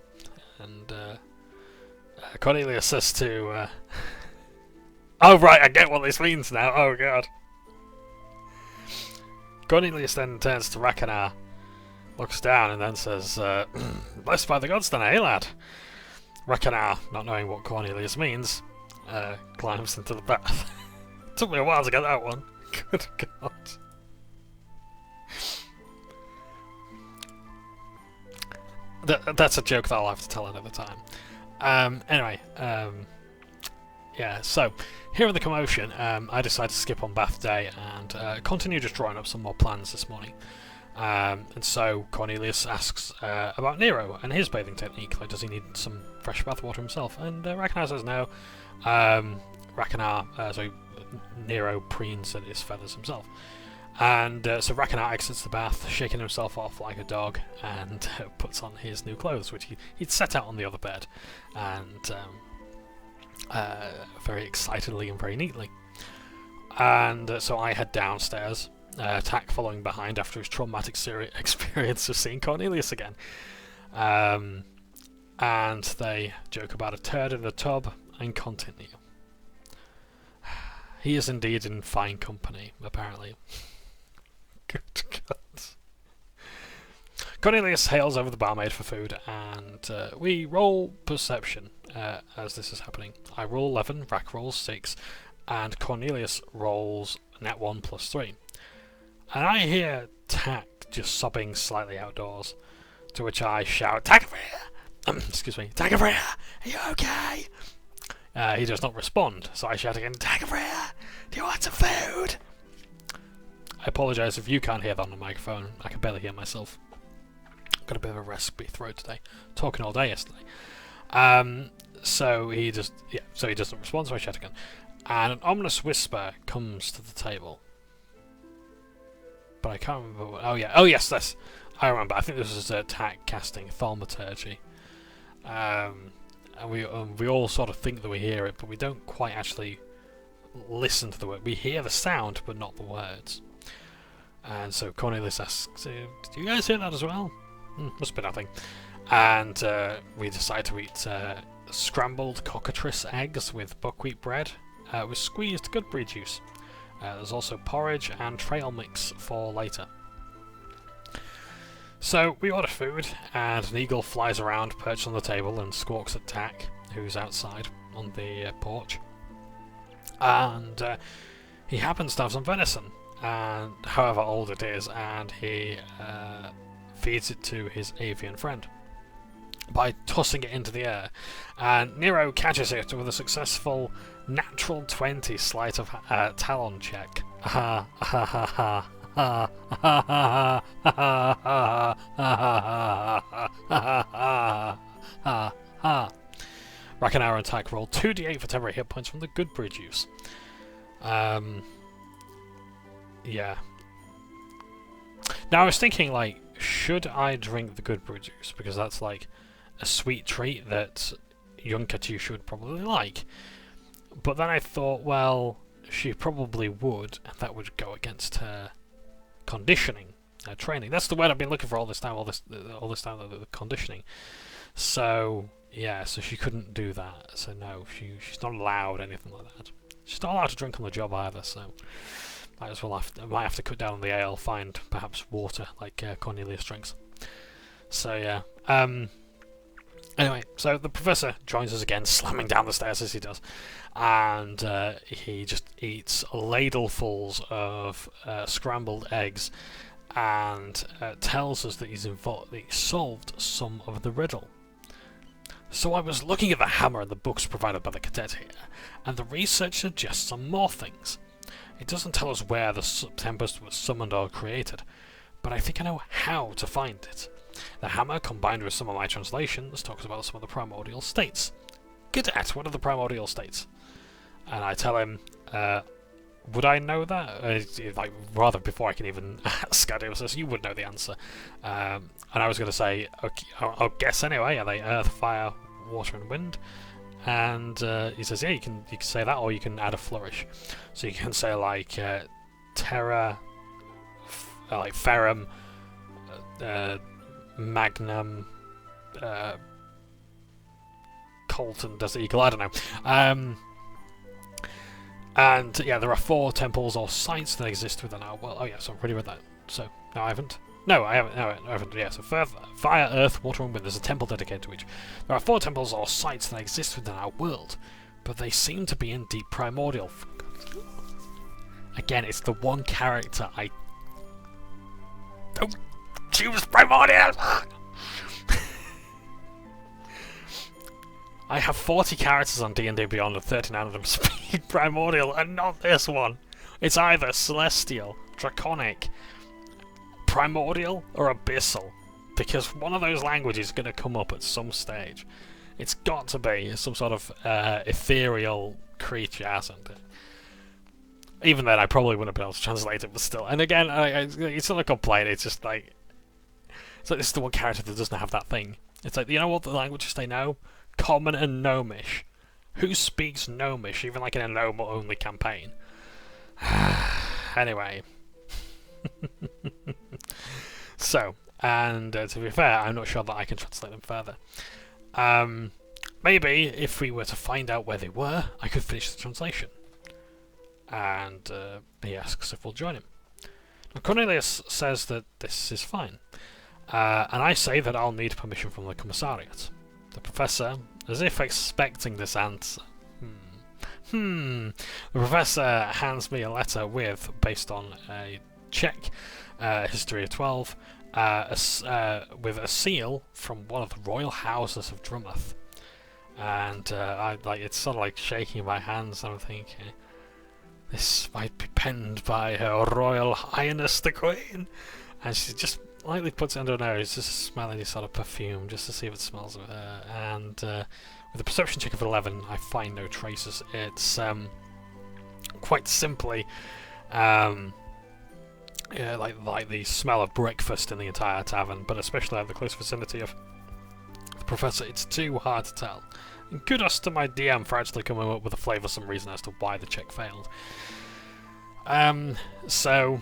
And Cornelius says to... oh right, I get what this means now, oh god. Cornelius then turns to Rakanar, looks down and then says, blessed by the gods then, eh lad? Rakanar, not knowing what Cornelius means, climbs into the bath. Took me a while to get that one. Good god. That's a joke that I'll have to tell another time. Yeah, so, here in the commotion, I decided to skip on bath day and continue just drawing up some more plans this morning. And so Cornelius asks about Nero and his bathing technique. Like, does he need some fresh bathwater himself? And Rakanar says no. Nero preens at his feathers himself. And so Rakanar exits the bath, shaking himself off like a dog, and puts on his new clothes, which he'd set out on the other bed, and very excitedly and very neatly. And so I head downstairs, Tak following behind after his traumatic experience of seeing Cornelius again. And they joke about a turd in a tub and continue. He is indeed in fine company, apparently. Good God. Cornelius hails over the barmaid for food, and we roll perception as this is happening. I roll 11, Rack rolls 6, and Cornelius rolls nat 1 plus 3. And I hear Tack just sobbing slightly outdoors, to which I shout, Tackafria! Excuse me, Tackafria, are you okay? He does not respond, so I shout again, Tackafria, do you want some food? I apologise if you can't hear that on the microphone. I can barely hear myself. Got a bit of a raspy throat today. Talking all day yesterday. So he doesn't respond, so I shout again. And an ominous whisper comes to the table. But I can't remember what... Oh yes, this. I remember. I think this was Tack casting Thaumaturgy. And we all sort of think that we hear it, but we don't quite actually listen to the word. We hear the sound, but not the words. And so Cornelius asks, "Did you guys hear that as well?" Must be nothing. And we decide to eat scrambled cockatrice eggs with buckwheat bread with squeezed gooseberry juice. There's also porridge and trail mix for later. So we order food, and an eagle flies around, perched on the table, and squawks at Tack, who's outside on the porch. And he happens to have some venison, and however old it is, and he feeds it to his avian friend by tossing it into the air. And Nero catches it with a successful natural 20 sleight of talon check. Rakanara and Tack roll 2d8 for temporary hit points from the gooseberry juice. Yeah. Now I was thinking, like, should I drink the gooseberry juice? Because that's like a sweet treat that Yunkatu should probably like. But then I thought, well, she probably would, and that would go against her conditioning, her training. That's the word I've been looking for all this time. All this time, the conditioning. So yeah, so she couldn't do that. So no, she's not allowed anything like that. She's not allowed to drink on the job either. So might have to cut down on the ale. Find perhaps water like Cornelius drinks. So yeah. Anyway, so the professor joins us again, slamming down the stairs as he does, and he just eats ladlefuls of scrambled eggs, and tells us that he solved some of the riddle. So I was looking at the hammer and the books provided by the cadet here, and the research suggests some more things. It doesn't tell us where the Tempest was summoned or created, but I think I know how to find it. The hammer, combined with some of my translations, talks about some of the primordial states. Cadet, what are the primordial states? And I tell him, would I know that? Like, rather before I can even ask, Adil says, you would know the answer. And I was going to say, okay, I'll guess anyway, are they earth, fire, water and wind? And he says, yeah, you can say that, or you can add a flourish. So you can say, like, terra, like ferrum, magnum, Colton, Desert Eagle, I don't know. And yeah, there are 4 temples or sites that exist within our world. Oh yeah, so I've already read that. So, no, I haven't. No, I haven't. No, I haven't. Yeah, so fire, earth, water and wind, there's a temple dedicated to each. There are 4 temples or sites that exist within our world, but they seem to be in deep primordial. Again, it's the one character I don't choose primordial. I have 40 characters on D&D Beyond and 39 of them speak primordial, and not this one. It's either celestial, draconic, primordial, or abyssal, because one of those languages is going to come up at some stage. It's got to be some sort of ethereal creature, hasn't it? Even then, I probably wouldn't have been able to translate it, but still. And again, it's not a complaint, it's just like... It's like this is the one character that doesn't have that thing. It's like, you know what the languages they know? Common and Gnomish. Who speaks Gnomish, even like in a Gnome-only campaign? Anyway. So, and to be fair, I'm not sure that I can translate them further. Maybe, if we were to find out where they were, I could finish the translation. And he asks if we'll join him. Now, Cornelius says that this is fine. and I say that I'll need permission from the commissariat. The professor, as if expecting this answer. The professor hands me a letter with, based on a check, history of 12, with a seal from one of the royal houses of Drumeth. And it's sort of like shaking my hands, and I'm thinking, this might be penned by Her Royal Highness the Queen. And she just lightly puts it under her nose, just to smell any sort of perfume, just to see if it smells of her. And with a perception check of 11, I find no traces. It's quite simply like the smell of breakfast in the entire tavern, but especially at the close vicinity of the professor. It's too hard to tell. And kudos to my DM for actually coming up with a flavoursome reason as to why the check failed. So,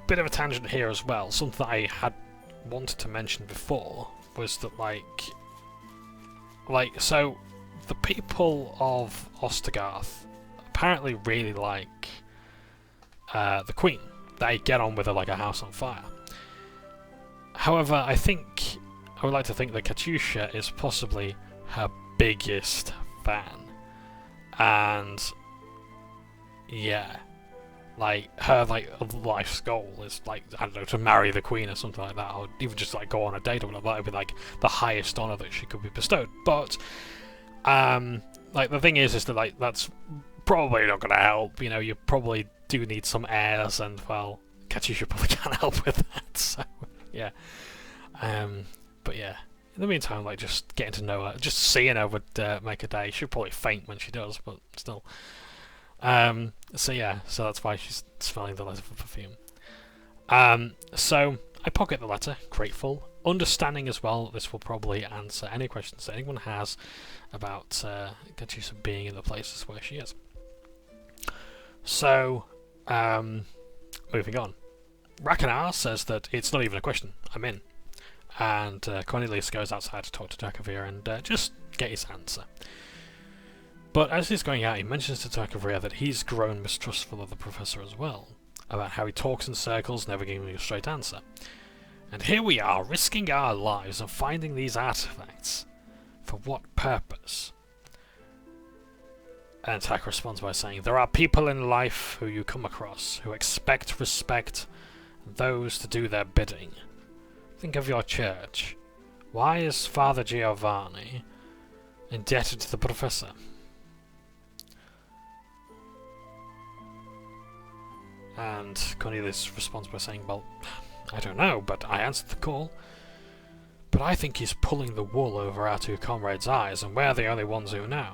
bit of a tangent here as well. Something that I had wanted to mention before was that, so the people of Ostergarth apparently really like the Queen. They get on with her like a house on fire. However, I would like to think that Katyusha is possibly her biggest fan. And yeah, her life's goal is I don't know, to marry the Queen or something like that, or even just go on a date or whatever. That would be the highest honour that she could be bestowed. But the thing is that that's probably not going to help. You know, you probably do need some heirs, and well, Katyusha probably can't help with that. So yeah, but yeah. In the meantime, just getting to know her, just seeing her would make a day. She'll probably faint when she does, but still. So yeah, so that's why she's smelling the letter of perfume. So I pocket the letter, grateful, understanding as well that this will probably answer any questions that anyone has about Katyusha being in the places where she is. So, moving on. Rakanar says that it's not even a question, I'm in. And Cornelius goes outside to talk to Takavir and just get his answer. But as he's going out, he mentions to Takavir that he's grown mistrustful of the professor as well, about how he talks in circles, never giving a straight answer. And here we are, risking our lives and finding these artifacts. For what purpose? And Tak responds by saying, there are people in life who you come across, who expect respect, and those to do their bidding. Think of your church. Why is Father Giovanni indebted to the professor? And Cornelius responds by saying, well, I don't know, but I answered the call. But I think he's pulling the wool over our two comrades' eyes, and we're the only ones who know.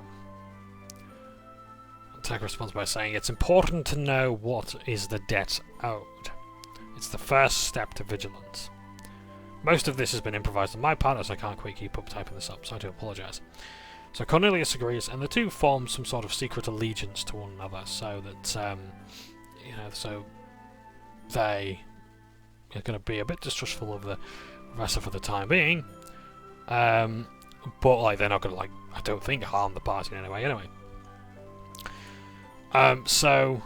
And Tak responds by saying, it's important to know what is the debt owed. It's the first step to vigilance. Most of this has been improvised on my part, as I can't quite keep up typing this up, so I do apologise. So Cornelius agrees, and the two form some sort of secret allegiance to one another, so that, so they are going to be a bit distrustful of the professor for the time being, but they're not going to I don't think, harm the party in any way. Anyway, so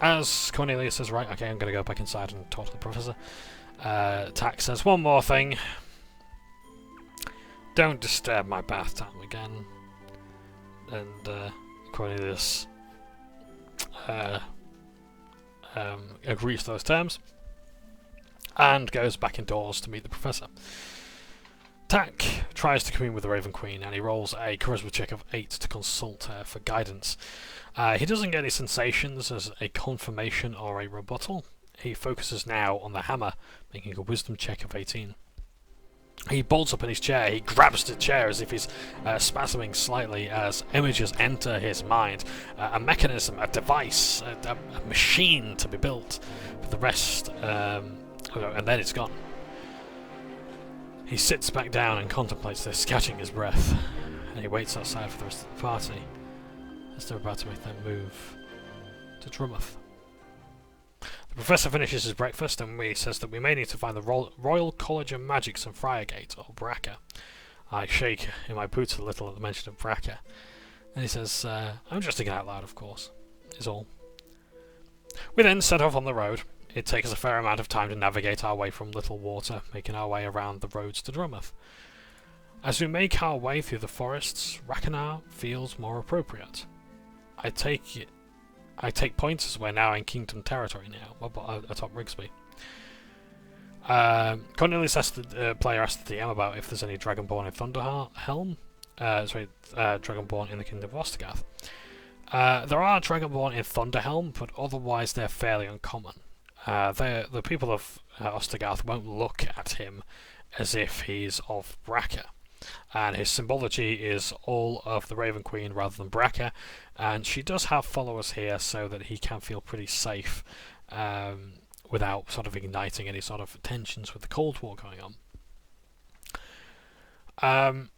as Cornelius says, right, okay, I'm going to go back inside and talk to the professor. Tak says, one more thing. Don't disturb my bath time again. And Cornelius agrees to those terms and goes back indoors to meet the professor. Tak tries to commune with the Raven Queen, and he rolls a charisma check of 8 to consult her for guidance. He doesn't get any sensations as a confirmation or a rebuttal. He focuses now on the hammer, making a wisdom check of 18. He bolts up in his chair. He grabs the chair as if he's spasming slightly as images enter his mind. A mechanism, a device, a machine to be built for the rest, and then it's gone. He sits back down and contemplates this, catching his breath, and he waits outside for the rest of the party as they're about to make their move to Drumeth. The professor finishes his breakfast and he says that we may need to find the Royal College of Magics in Friargate, or Braca. I shake in my boots a little at the mention of Braca, and he says, I'm just thinking out loud, of course, is all. We then set off on the road, it takes a fair amount of time to navigate our way from Little Water, making our way around the roads to Drumeth. As we make our way through the forests, Rakanar feels more appropriate. I take point as we're now in Kingdom territory now, atop Rigsby. Cornelius asked the player asked the DM about if there's any Dragonborn in Thunderhelm. Dragonborn in the Kingdom of Ostergarth. There are Dragonborn in Thunderhelm, but otherwise they're fairly uncommon. The people of Ostergarth won't look at him as if he's of Bracca, and his symbology is all of the Raven Queen rather than Bracca, and she does have followers here so that he can feel pretty safe without sort of igniting any sort of tensions with the Cold War going on.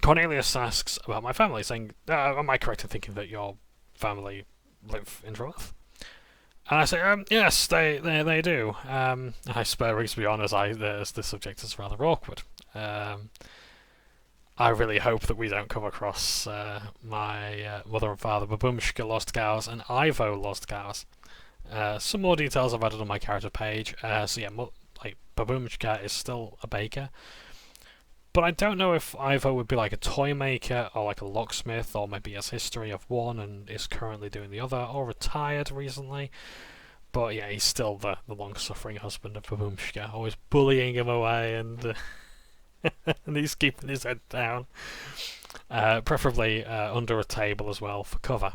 Cornelius asks about my family, saying, am I correct in thinking that your family live in Drumeth? And I say, yes, they do. I spur Rigsby on as the subject is rather awkward. I really hope that we don't come across my mother and father, Babumshka Lostgaus and Ivo Lostgaus. Some more details I've added on my character page. So yeah, Babumshka is still a baker. But I don't know if Ivo would be like a toy maker, or like a locksmith, or maybe has history of one and is currently doing the other, or retired recently. But yeah, he's still the long-suffering husband of Babumshka, always bullying him away, and and he's keeping his head down. Preferably under a table as well, for cover.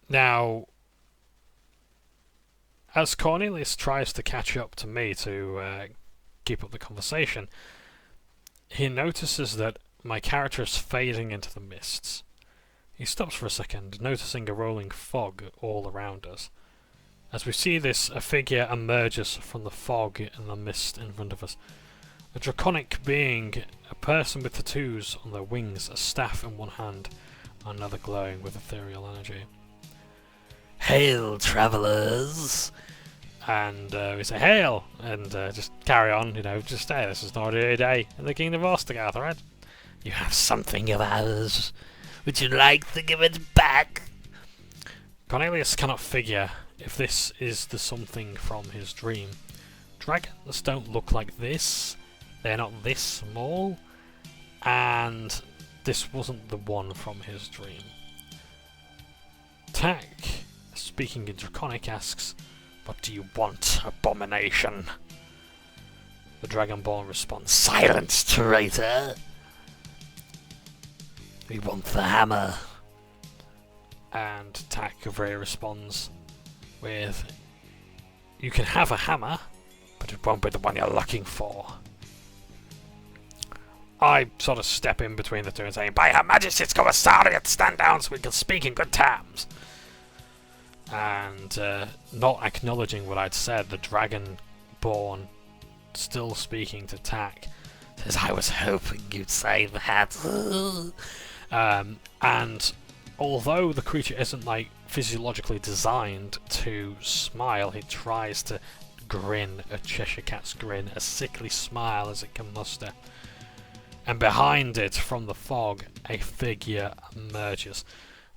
Now, as Cornelius tries to catch up to me to keep up the conversation, he notices that my character is fading into the mists. He stops for a second, noticing a rolling fog all around us. As we see this, a figure emerges from the fog and the mist in front of us. A draconic being, a person with tattoos on their wings, a staff in one hand, another glowing with ethereal energy. "Hail, travellers!" And we say, "Hail!" And just carry on, just hey, this is an ordinary day in the Kingdom of Ostergarth, right? "You have something of ours. Would you like to give it back?" Cornelius cannot figure if this is the something from his dream. Dragons don't look like this. They're not this small. And this wasn't the one from his dream. Tak, speaking in Draconic, asks, "What do you want, abomination?" The Dragonborn responds, "Silence, traitor! We want the hammer." And Takavri responds with, "You can have a hammer, but it won't be the one you're looking for." I sort of step in between the two and say, "By Her Majesty's Commissariat, stand down so we can speak in good terms." And not acknowledging what I'd said, the Dragonborn, still speaking to Tak, says, "I was hoping you'd say that." And although the creature isn't physiologically designed to smile, it tries to grin, a Cheshire Cat's grin, a sickly smile as it can muster. And behind it, from the fog, a figure emerges.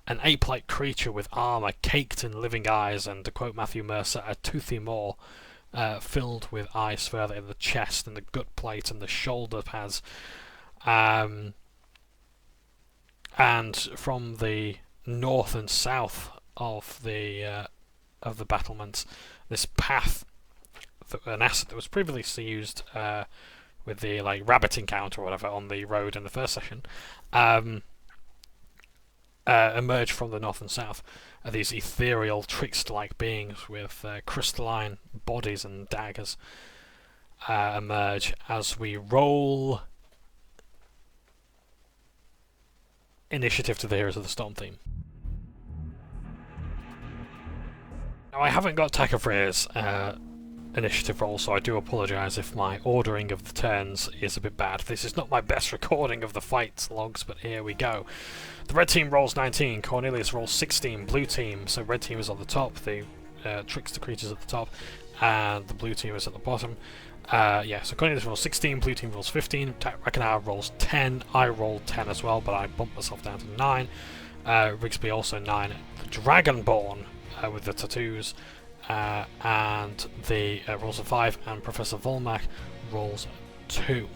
An ape-like creature with armour caked in living eyes and, to quote Matthew Mercer, a toothy maw filled with eyes further in the chest and the gut plate and the shoulder pads. And from the north and south of the battlements, this path, an asset that was previously used with the rabbit encounter or whatever on the road in the first session, emerge from the north and south. These ethereal, trickster-like beings with crystalline bodies and daggers emerge as we roll initiative to the Heroes of the Storm theme. Now, I haven't got Takavri's initiative roll, so I do apologise if my ordering of the turns is a bit bad. This is not my best recording of the fight logs, but here we go. The red team rolls 19, Cornelius rolls 16, blue team, so red team is on the top, the trickster creatures at the top, and the blue team is at the bottom. So Cornelius rolls 16, blue team rolls 15, Rakanar rolls 10, I rolled 10 as well, but I bumped myself down to 9. Rigsby also 9. The Dragonborn with the tattoos, and the rolls a 5, and Professor Volmak rolls 2.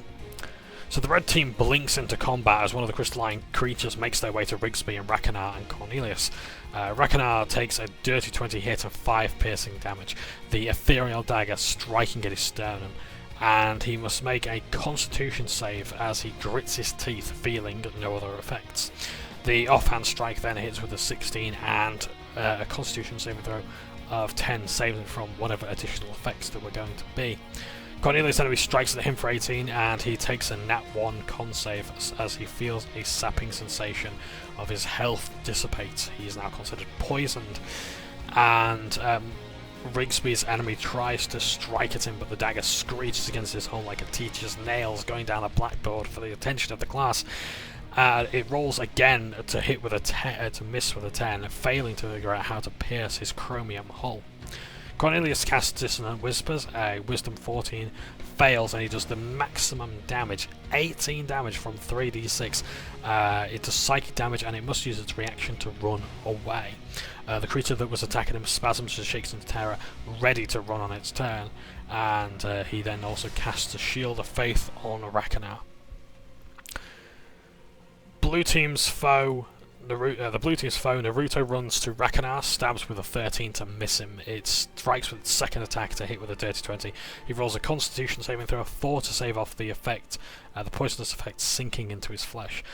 So the red team blinks into combat as one of the crystalline creatures makes their way to Rigsby and Rakanar and Cornelius. Rakanar takes a dirty 20 hit and 5 piercing damage, the ethereal dagger striking at his sternum, and he must make a constitution save as he grits his teeth, feeling no other effects. The offhand strike then hits with a 16 and a constitution saving throw of 10, saving from whatever additional effects there were going to be. Cornelius' enemy strikes at him for 18, and he takes a nat 1 con save as he feels a sapping sensation of his health dissipate. He is now considered poisoned, and Rigsby's enemy tries to strike at him, but the dagger screeches against his hull like a teacher's nails going down a blackboard for the attention of the class. It rolls again to hit with to miss with a 10, failing to figure out how to pierce his chromium hull. Cornelius casts Dissonant Whispers, a Wisdom 14 fails, and he does the maximum damage, 18 damage from 3d6. It does psychic damage, and it must use its reaction to run away. The creature that was attacking him spasms and shakes into terror, ready to run on its turn, and he then also casts a Shield of Faith on Rakanar. The blue team's foe Naruto runs to Rakanar, stabs with a 13 to miss him. It strikes with its second attack to hit with a dirty 20. He rolls a Constitution saving throw of 4 to save off the effect, the poisonous effect sinking into his flesh.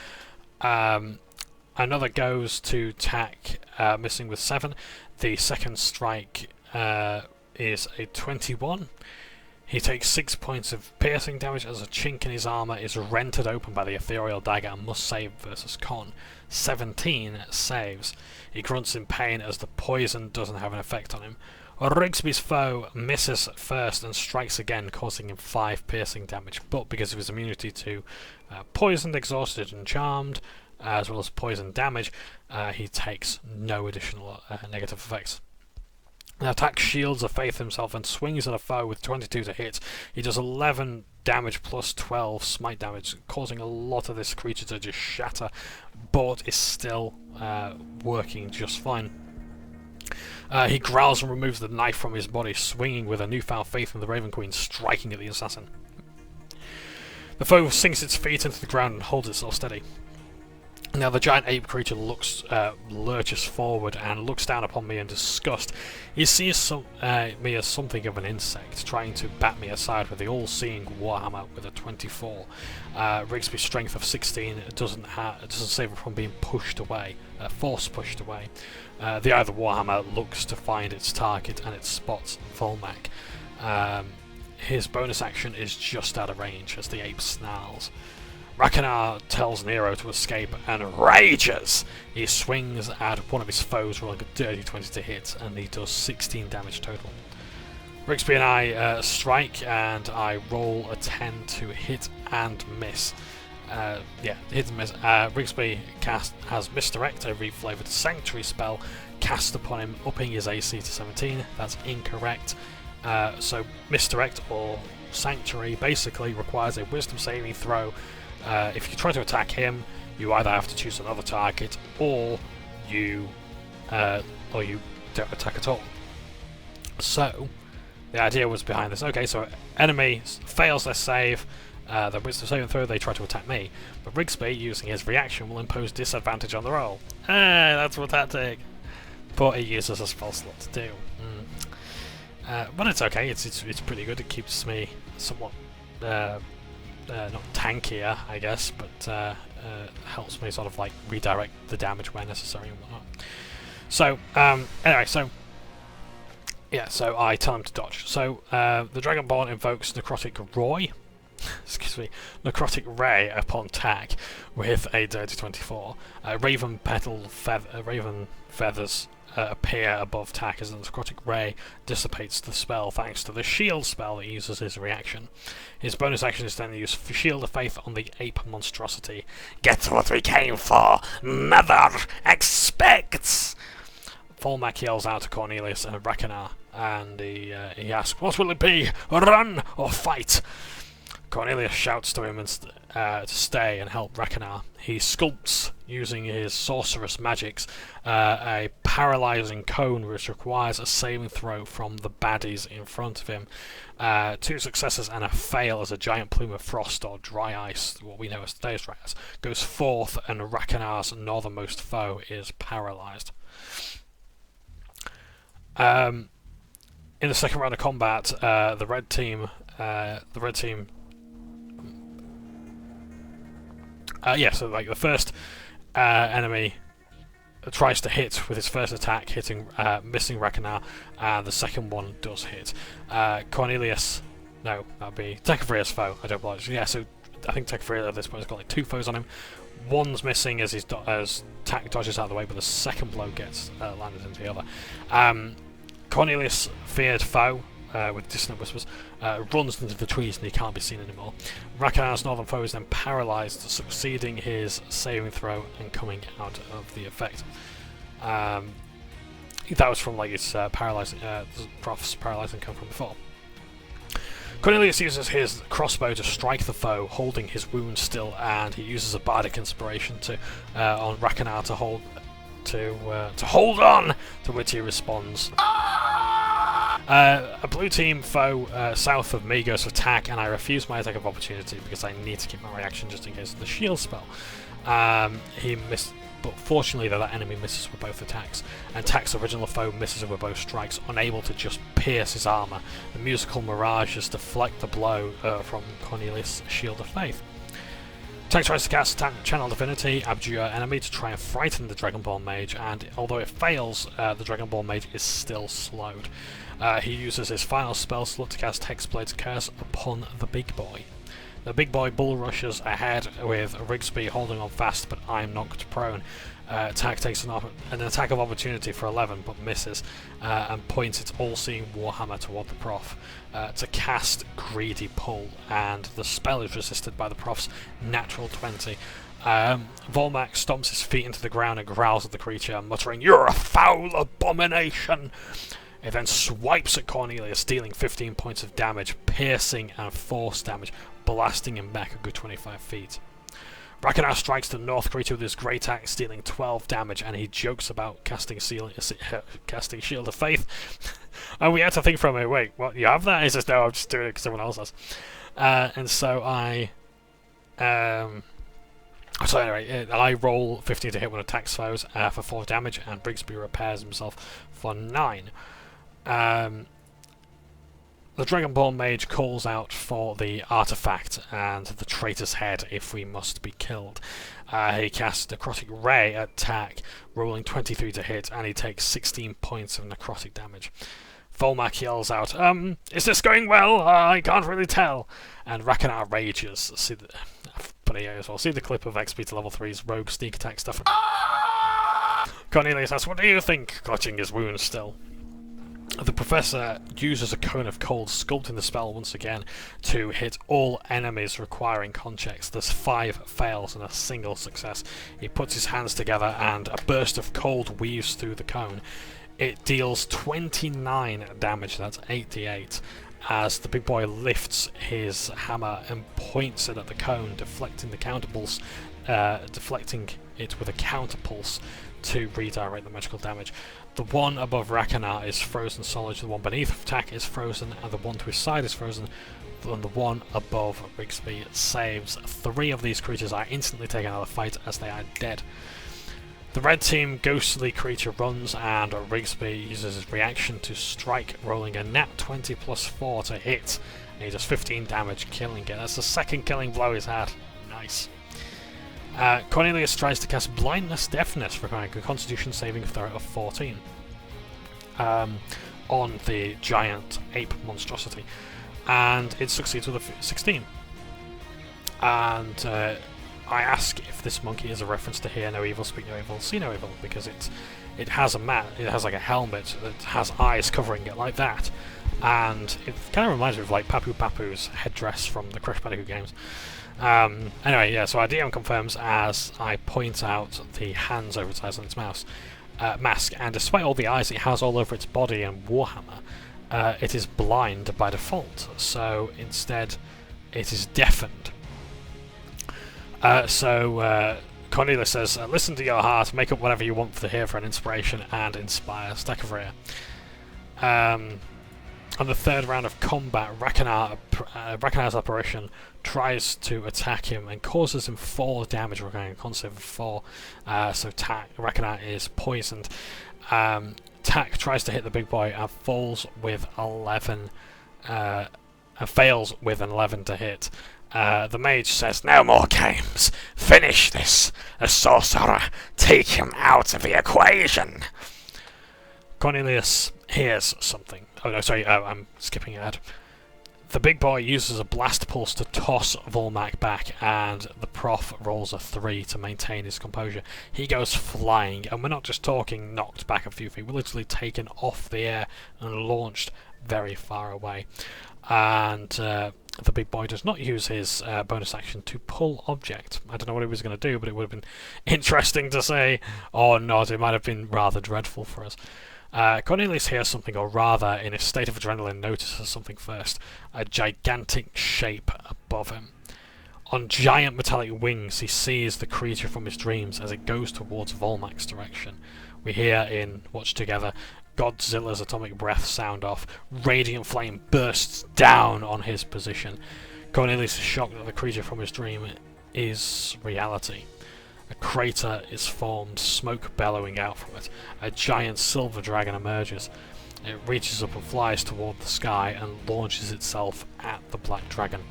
Another goes to attack, missing with 7. The second strike is a 21. He takes 6 points of piercing damage as a chink in his armour is rented open by the ethereal dagger and must save versus con. 17 saves. He grunts in pain as the poison doesn't have an effect on him. Rigsby's foe misses first and strikes again, causing him 5 piercing damage, but because of his immunity to poisoned, exhausted and charmed, as well as poison damage, he takes no additional negative effects. The attack shields a Faith himself and swings at a foe with 22 to hit. He does 11 damage plus 12 smite damage, causing a lot of this creature to just shatter, but is still working just fine. He growls and removes the knife from his body, swinging with a newfound faith in the Raven Queen, striking at the assassin. The foe sinks its feet into the ground and holds itself steady. Now the giant ape creature lurches forward and looks down upon me in disgust. He sees me as something of an insect, trying to bat me aside with the all-seeing warhammer with a 24. Rigsby's strength of 16 doesn't save him from being pushed away, force pushed away. The eye of the warhammer looks to find its target and it spots Volmak. His bonus action is just out of range as the ape snarls. Rakanar tells Nero to escape and rages! He swings at one of his foes, rolling a dirty 20 to hit, and he does 16 damage total. Rigsby and I strike, and I roll a 10 to hit and miss. Hit and miss. Rigsby has Misdirect, a reflavoured Sanctuary spell, cast upon him, upping his AC to 17. That's incorrect. So Misdirect, or Sanctuary, basically requires a Wisdom saving throw. If you try to attack him, you either have to choose another target, or you don't attack at all. So the idea was behind this. Okay, so enemy fails their save, their Wisdom saving throw, they try to attack me, but Rigsby, using his reaction, will impose disadvantage on the roll. That's what tactic. But it uses a spell slot to do. But it's okay. It's pretty good. It keeps me somewhat. Not tankier, I guess, but helps me sort of like redirect the damage where necessary and whatnot. So, anyway, so I tell him to dodge. So, the Dragonborn invokes Necrotic Roy, Necrotic Ray upon attack with a dirty 24. Raven feathers appear above tack as the Necrotic Ray dissipates the spell thanks to the Shield spell that uses his reaction. His bonus action is then to use Shield of Faith on the ape monstrosity. Get what we came for! Mother expects! Volmak yells out to Cornelius and Rakanar, and he asks, what will it be? Run or fight? Cornelius shouts to him to stay and help Rakanar. He sculpts, using his sorceress magics, a paralysing cone which requires a saving throw from the baddies in front of him. 2 successes and a fail as a giant plume of frost or dry ice, what we know as today's dry ice, goes forth and Rakanar's northernmost foe is paralysed. In the second round of combat, the red team so like the first enemy tries to hit with his first attack, missing Rakanar, and the second one does hit. Cornelius, no, that'd be Tekafria's foe. I don't apologize. Yeah, so I think Tekafria at this point has got like 2 foes on him. One's missing as Tak dodges out of the way, but the second blow gets landed into the other. Cornelius' feared foe, with dissonant whispers, runs into the trees and he can't be seen anymore. Rakanar's northern foe is then paralysed, succeeding his saving throw and coming out of the effect. That was from like his paralysing, Prof's paralysing cone from before. Cornelius uses his crossbow to strike the foe, holding his wound still, and he uses a bardic inspiration on Rakanar to hold on, to which he responds. A blue team foe south of me goes to attack, and I refuse my attack of opportunity because I need to keep my reaction just in case of the shield spell. He missed, but fortunately that enemy misses with both attacks, and Tak's original foe misses with both strikes, unable to just pierce his armour. The musical mirages deflect the blow from Cornelius' Shield of Faith. Tak tries to cast Channel Divinity, abjure enemy, to try and frighten the Dragonborn Mage, and although it fails, the Dragonborn Mage is still slowed. He uses his final spell slot to cast Hexblade's Curse upon the big boy. The big boy bull rushes ahead with Rigsby holding on fast, but I'm knocked prone. Tak takes an attack of opportunity for 11, but misses, and points its all-seeing warhammer toward the Prof to cast Greedy Pull, and the spell is resisted by the Prof's natural 20. Volmak stomps his feet into the ground and growls at the creature, muttering, "You're a foul abomination!" It then swipes at Cornelius, dealing 15 points of damage, piercing and force damage, blasting him back a good 25 feet. Rakanar strikes the north creature with his great axe, dealing 12 damage, and he jokes about casting Shield of Faith. And we had to think from it, wait, what, you have that? He says, no, I'm just doing it because someone else has. And so I roll 15 to hit one of Tak's foes for 4 damage, and Brigsby repairs himself for 9. The Dragonborn Mage calls out for the artifact and the traitor's head if we must be killed. He casts Necrotic Ray at Tak, rolling 23 to hit, and he takes 16 points of necrotic damage. Volmak yells out, "Is this going well? I can't really tell." And Rakanar rages. See the clip of XP to level 3's rogue sneak attack stuff. Cornelius asks, "What do you think?" clutching his wounds still. The Professor uses a Cone of Cold, sculpting the spell once again to hit all enemies requiring con checks. There's 5 fails and a single success. He puts his hands together and a burst of cold weaves through the cone. It deals 29 damage, that's 8d8, as the big boy lifts his hammer and points it at the cone, deflecting it with a counterpulse to redirect the magical damage. The one above Rakanar is frozen solid, the one beneath Tak is frozen, and the one to his side is frozen, and the one above Rigsby saves. 3 of these creatures are instantly taken out of the fight as they are dead. The red team ghostly creature runs, and Rigsby uses his reaction to strike, rolling a nat 20 plus 4 to hit, and he does 15 damage, killing it. That's the second killing blow he's had. Nice. Cornelius tries to cast Blindness Deafness, requiring a Constitution saving throw of 14 on the giant ape monstrosity, and it succeeds with a 16. And I ask if this monkey is a reference to Hear No Evil, Speak No Evil, See No Evil, because it has like a helmet that has eyes covering it like that, and it kind of reminds me of like Papu Papu's headdress from the Crash Bandicoot games. Anyway, yeah, so our DM confirms as I point out the hands over its eyes on its mask, and despite all the eyes it has all over its body and warhammer, it is blind by default, so instead it is deafened. So Cornelius says, listen to your heart, make up whatever you want to hear for an inspiration, and inspire Stakavria. On the third round of combat, Rakanar's apparition tries to attack him and causes him 4 damage, recording a con save of 4. So Rakanar is poisoned. Tak tries to hit the big boy and falls with 11. Fails with an 11 to hit. The mage says, "No more games. Finish this. A sorcerer, take him out of the equation." Cornelius hears something. Oh no, sorry, I'm skipping ahead. The big boy uses a blast pulse to toss Volmak back, and the prof rolls a 3 to maintain his composure. He goes flying, and we're not just talking knocked back a few feet, we're literally taken off the air and launched very far away. And the big boy does not use his bonus action to pull object. I don't know what he was going to do, but it would have been interesting to say or not. It might have been rather dreadful for us. Cornelius hears something, or rather, in a state of adrenaline, notices something first. A gigantic shape above him. On giant metallic wings, he sees the creature from his dreams as it goes towards Volmak's direction. We hear in Watch Together Godzilla's atomic breath sound off. Radiant flame bursts down on his position. Cornelius is shocked that the creature from his dream is reality. A crater is formed, smoke bellowing out from it. A giant silver dragon emerges. It reaches up and flies toward the sky and launches itself at the black dragon.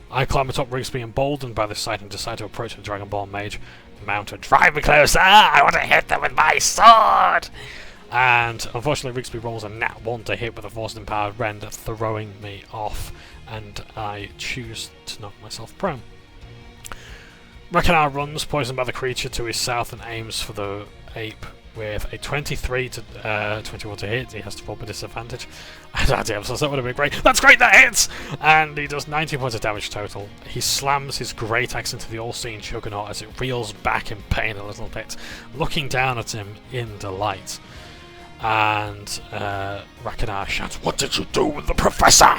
I climb atop Rigsby, emboldened by this sight, and decide to approach the Dragonborn mage. Mounted, drive me closer! I want to hit them with my sword! And unfortunately Rigsby rolls a nat 1 to hit with a force-empowered rend, throwing me off, and I choose to knock myself prone. Rakanar runs, poisoned by the creature, to his south and aims for the ape with a 23 to 21 to hit. He has to roll with disadvantage. Damn, so that would have been great. That's great, that hits! And he does 90 points of damage total. He slams his great axe into the all-seeing juggernaut as it reels back in pain a little bit, looking down at him in delight. And Rakanar shouts, "What did you do with the professor?"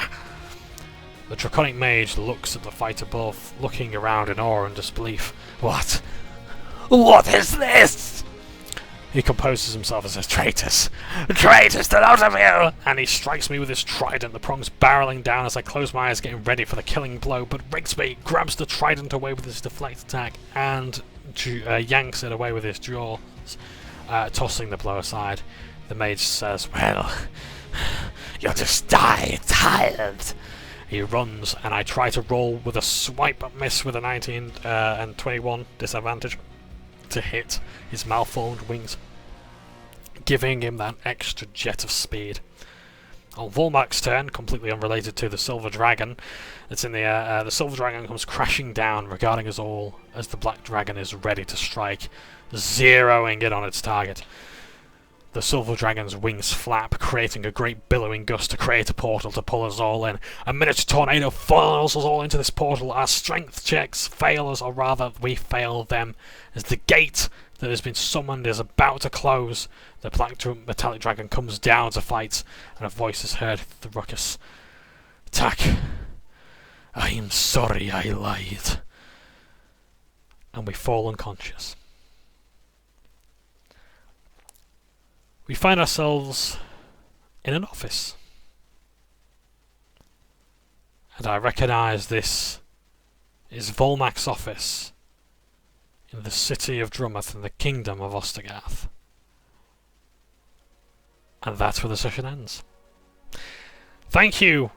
The draconic mage looks at the fight above, looking around in awe and disbelief. What? What is this? He composes himself and says, "Traitors! Traitors, the lot of you!" And he strikes me with his trident, the prongs barreling down as I close my eyes, getting ready for the killing blow. But Rigsby grabs the trident away with his deflect attack and yanks it away with his jaws, tossing the blow aside. The mage says, "Well, you'll just die tired." He runs, and I try to roll with a swipe but miss with a 19 and 21 disadvantage to hit his malformed wings, giving him that extra jet of speed. On Volmak's turn, completely unrelated to the Silver Dragon that's in the air, the Silver Dragon comes crashing down, regarding us all as the Black Dragon is ready to strike, zeroing in on its target. The Silver Dragon's wings flap, creating a great billowing gust to create a portal to pull us all in. A miniature tornado falls us all into this portal. Our strength checks fail us, or rather, we fail them, as the gate that has been summoned is about to close. The black metallic dragon comes down to fight, and a voice is heard through the ruckus. "Tak, I am sorry I lied." And we fall unconscious. We find ourselves in an office. And I recognise this is Volmak's office in the city of Drumeth in the kingdom of Ostergarth. And that's where the session ends. Thank you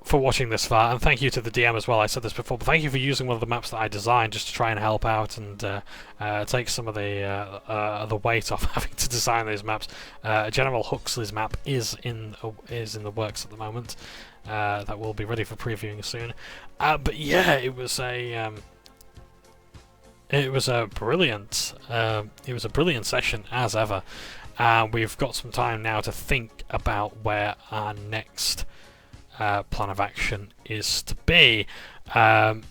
for watching this far, and thank you to the DM as well. I said this before, but thank you for using one of the maps that I designed just to try and help out and take some of the weight off having to design these maps. General Huxley's map is in the works at the moment. That will be ready for previewing soon. But yeah, it was a brilliant session as ever. We've got some time now to think about where our next plan of action is to be.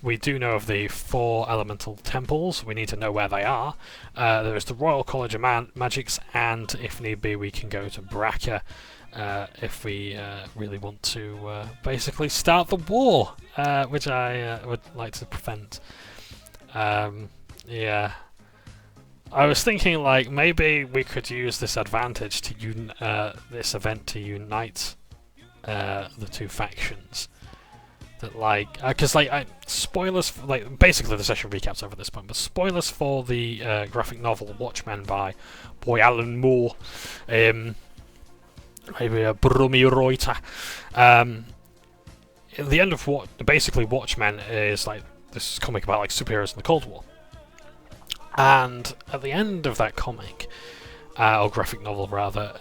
We do know of the 4 elemental temples. We need to know where they are. There is the Royal College of Magics, and if need be we can go to Bracca if we really want to basically start the war, which I would like to prevent. Yeah. I was thinking, like, maybe we could use this advantage to this event to unite the two factions. That, like, because spoilers for, like, basically the session recaps over this point, but spoilers for the graphic novel Watchmen by boy Alan Moore, maybe Brummy Reuter. At the end of basically Watchmen is like this comic about like superheroes in the Cold War. And at the end of that comic, or graphic novel rather,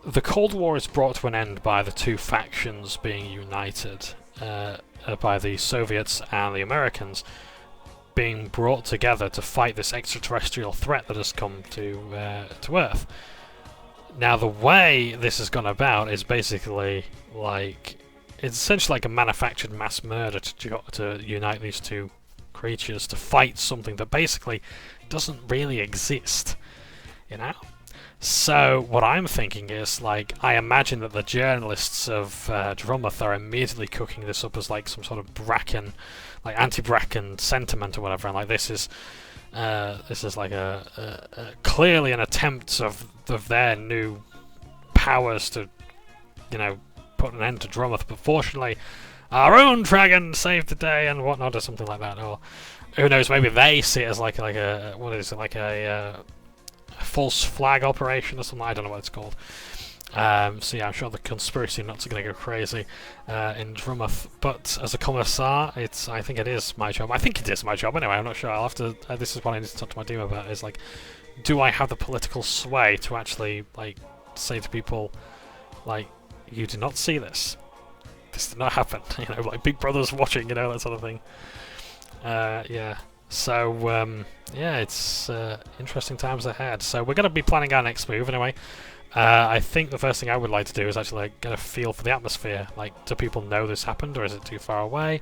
the Cold War is brought to an end by the two factions being united, by the Soviets and the Americans being brought together to fight this extraterrestrial threat that has come to Earth. Now, the way this has gone about is basically like it's essentially like a manufactured mass murder to unite these two creatures to fight something that basically doesn't really exist, you know? So what I'm thinking is, like, I imagine that the journalists of Drumeth are immediately cooking this up as like some sort of Bracken, like anti-Bracken sentiment or whatever, and like this is like a clearly an attempt of their new powers to, you know, put an end to Drumeth, but fortunately our own dragon saved the day and whatnot, or something like that. Or who knows, maybe they see it as like a what is it, like a false flag operation or something. I don't know what it's called. So yeah, I'm sure the conspiracy nuts are going to go crazy in Drumeth. But as a commissar, I think it is my job. I think it is my job anyway. I'm not sure. I'll have to. This is what I need to talk to my team about. Is like, do I have the political sway to actually like say to people, like, you do not see this. This did not happen. You know, like Big Brother's watching. You know, that sort of thing. Yeah. So yeah, it's interesting times ahead. So we're going to be planning our next move anyway. I think the first thing I would like to do is actually like, get a feel for the atmosphere. Like, do people know this happened, or is it too far away?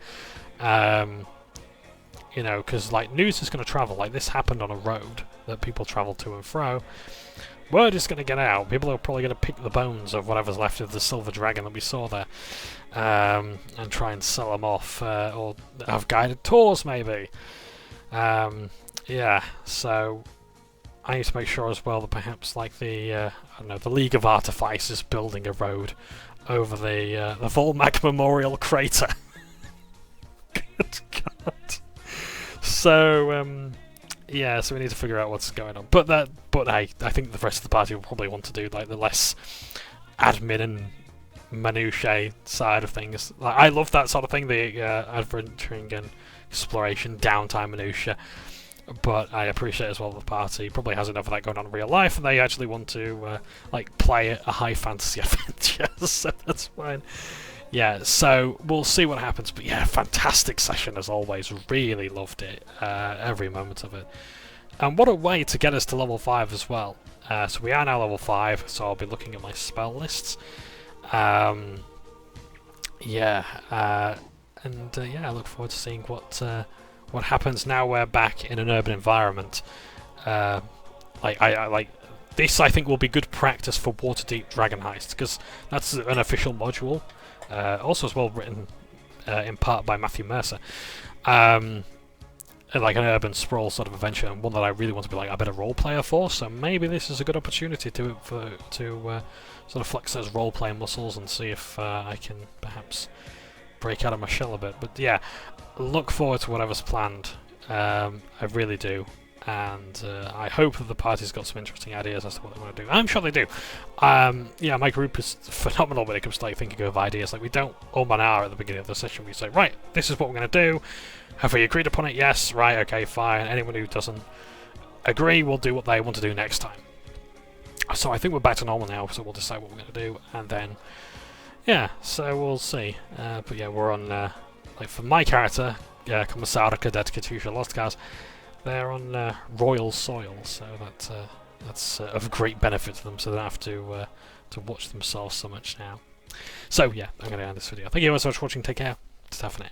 You know, because like news is going to travel. Like, this happened on a road that people travel to and fro. Word is going to get out. People are probably going to pick the bones of whatever's left of the silver dragon that we saw there, and try and sell them off, or have guided tours maybe. Yeah, so I need to make sure as well that perhaps like the I don't know, the League of Artifice is building a road over the Volmag Memorial Crater. Good God. So yeah, so we need to figure out what's going on. But I think the rest of the party will probably want to do like the less admin and minutiae side of things. Like, I love that sort of thing, the adventuring and exploration, downtime minutiae. But I appreciate as well the party probably has enough of that going on in real life, and they actually want to like play a high fantasy adventure. So that's fine. Yeah, so we'll see what happens. But yeah, fantastic session as always. Really loved it, every moment of it. And what a way to get us to level 5 as well. So we are now level 5, so I'll be looking at my spell lists. Yeah, and yeah, I look forward to seeing what happens now we're back in an urban environment. Like I like this. I think will be good practice for Waterdeep Dragon Heist, because that's an official module. Also as well written in part by Matthew Mercer. Like an urban sprawl sort of adventure, and one that I really want to be like a bit of role player for. So maybe this is a good opportunity to sort of flex those role playing muscles and see if I can perhaps break out of my shell a bit. But yeah, look forward to whatever's planned. I really do. And I hope that the party's got some interesting ideas as to what they want to do. I'm sure they do. Yeah, my group is phenomenal when it comes to like thinking of ideas. Like, we don't an hour at the beginning of the session. We say, right, this is what we're going to do. Have we agreed upon it? Yes. Right. Okay. Fine. Anyone who doesn't agree will do what they want to do next time. So I think we're back to normal now. So we'll decide what we're going to do, and then yeah. So we'll see. But yeah, we're on like for my character, Commissar Cadet Katusha Lostcast. They're on royal soil, so that's of great benefit to them, so they don't have to watch themselves so much now. So yeah, I'm going to end this video. Thank you guys so much for watching. Take care. Ta for now.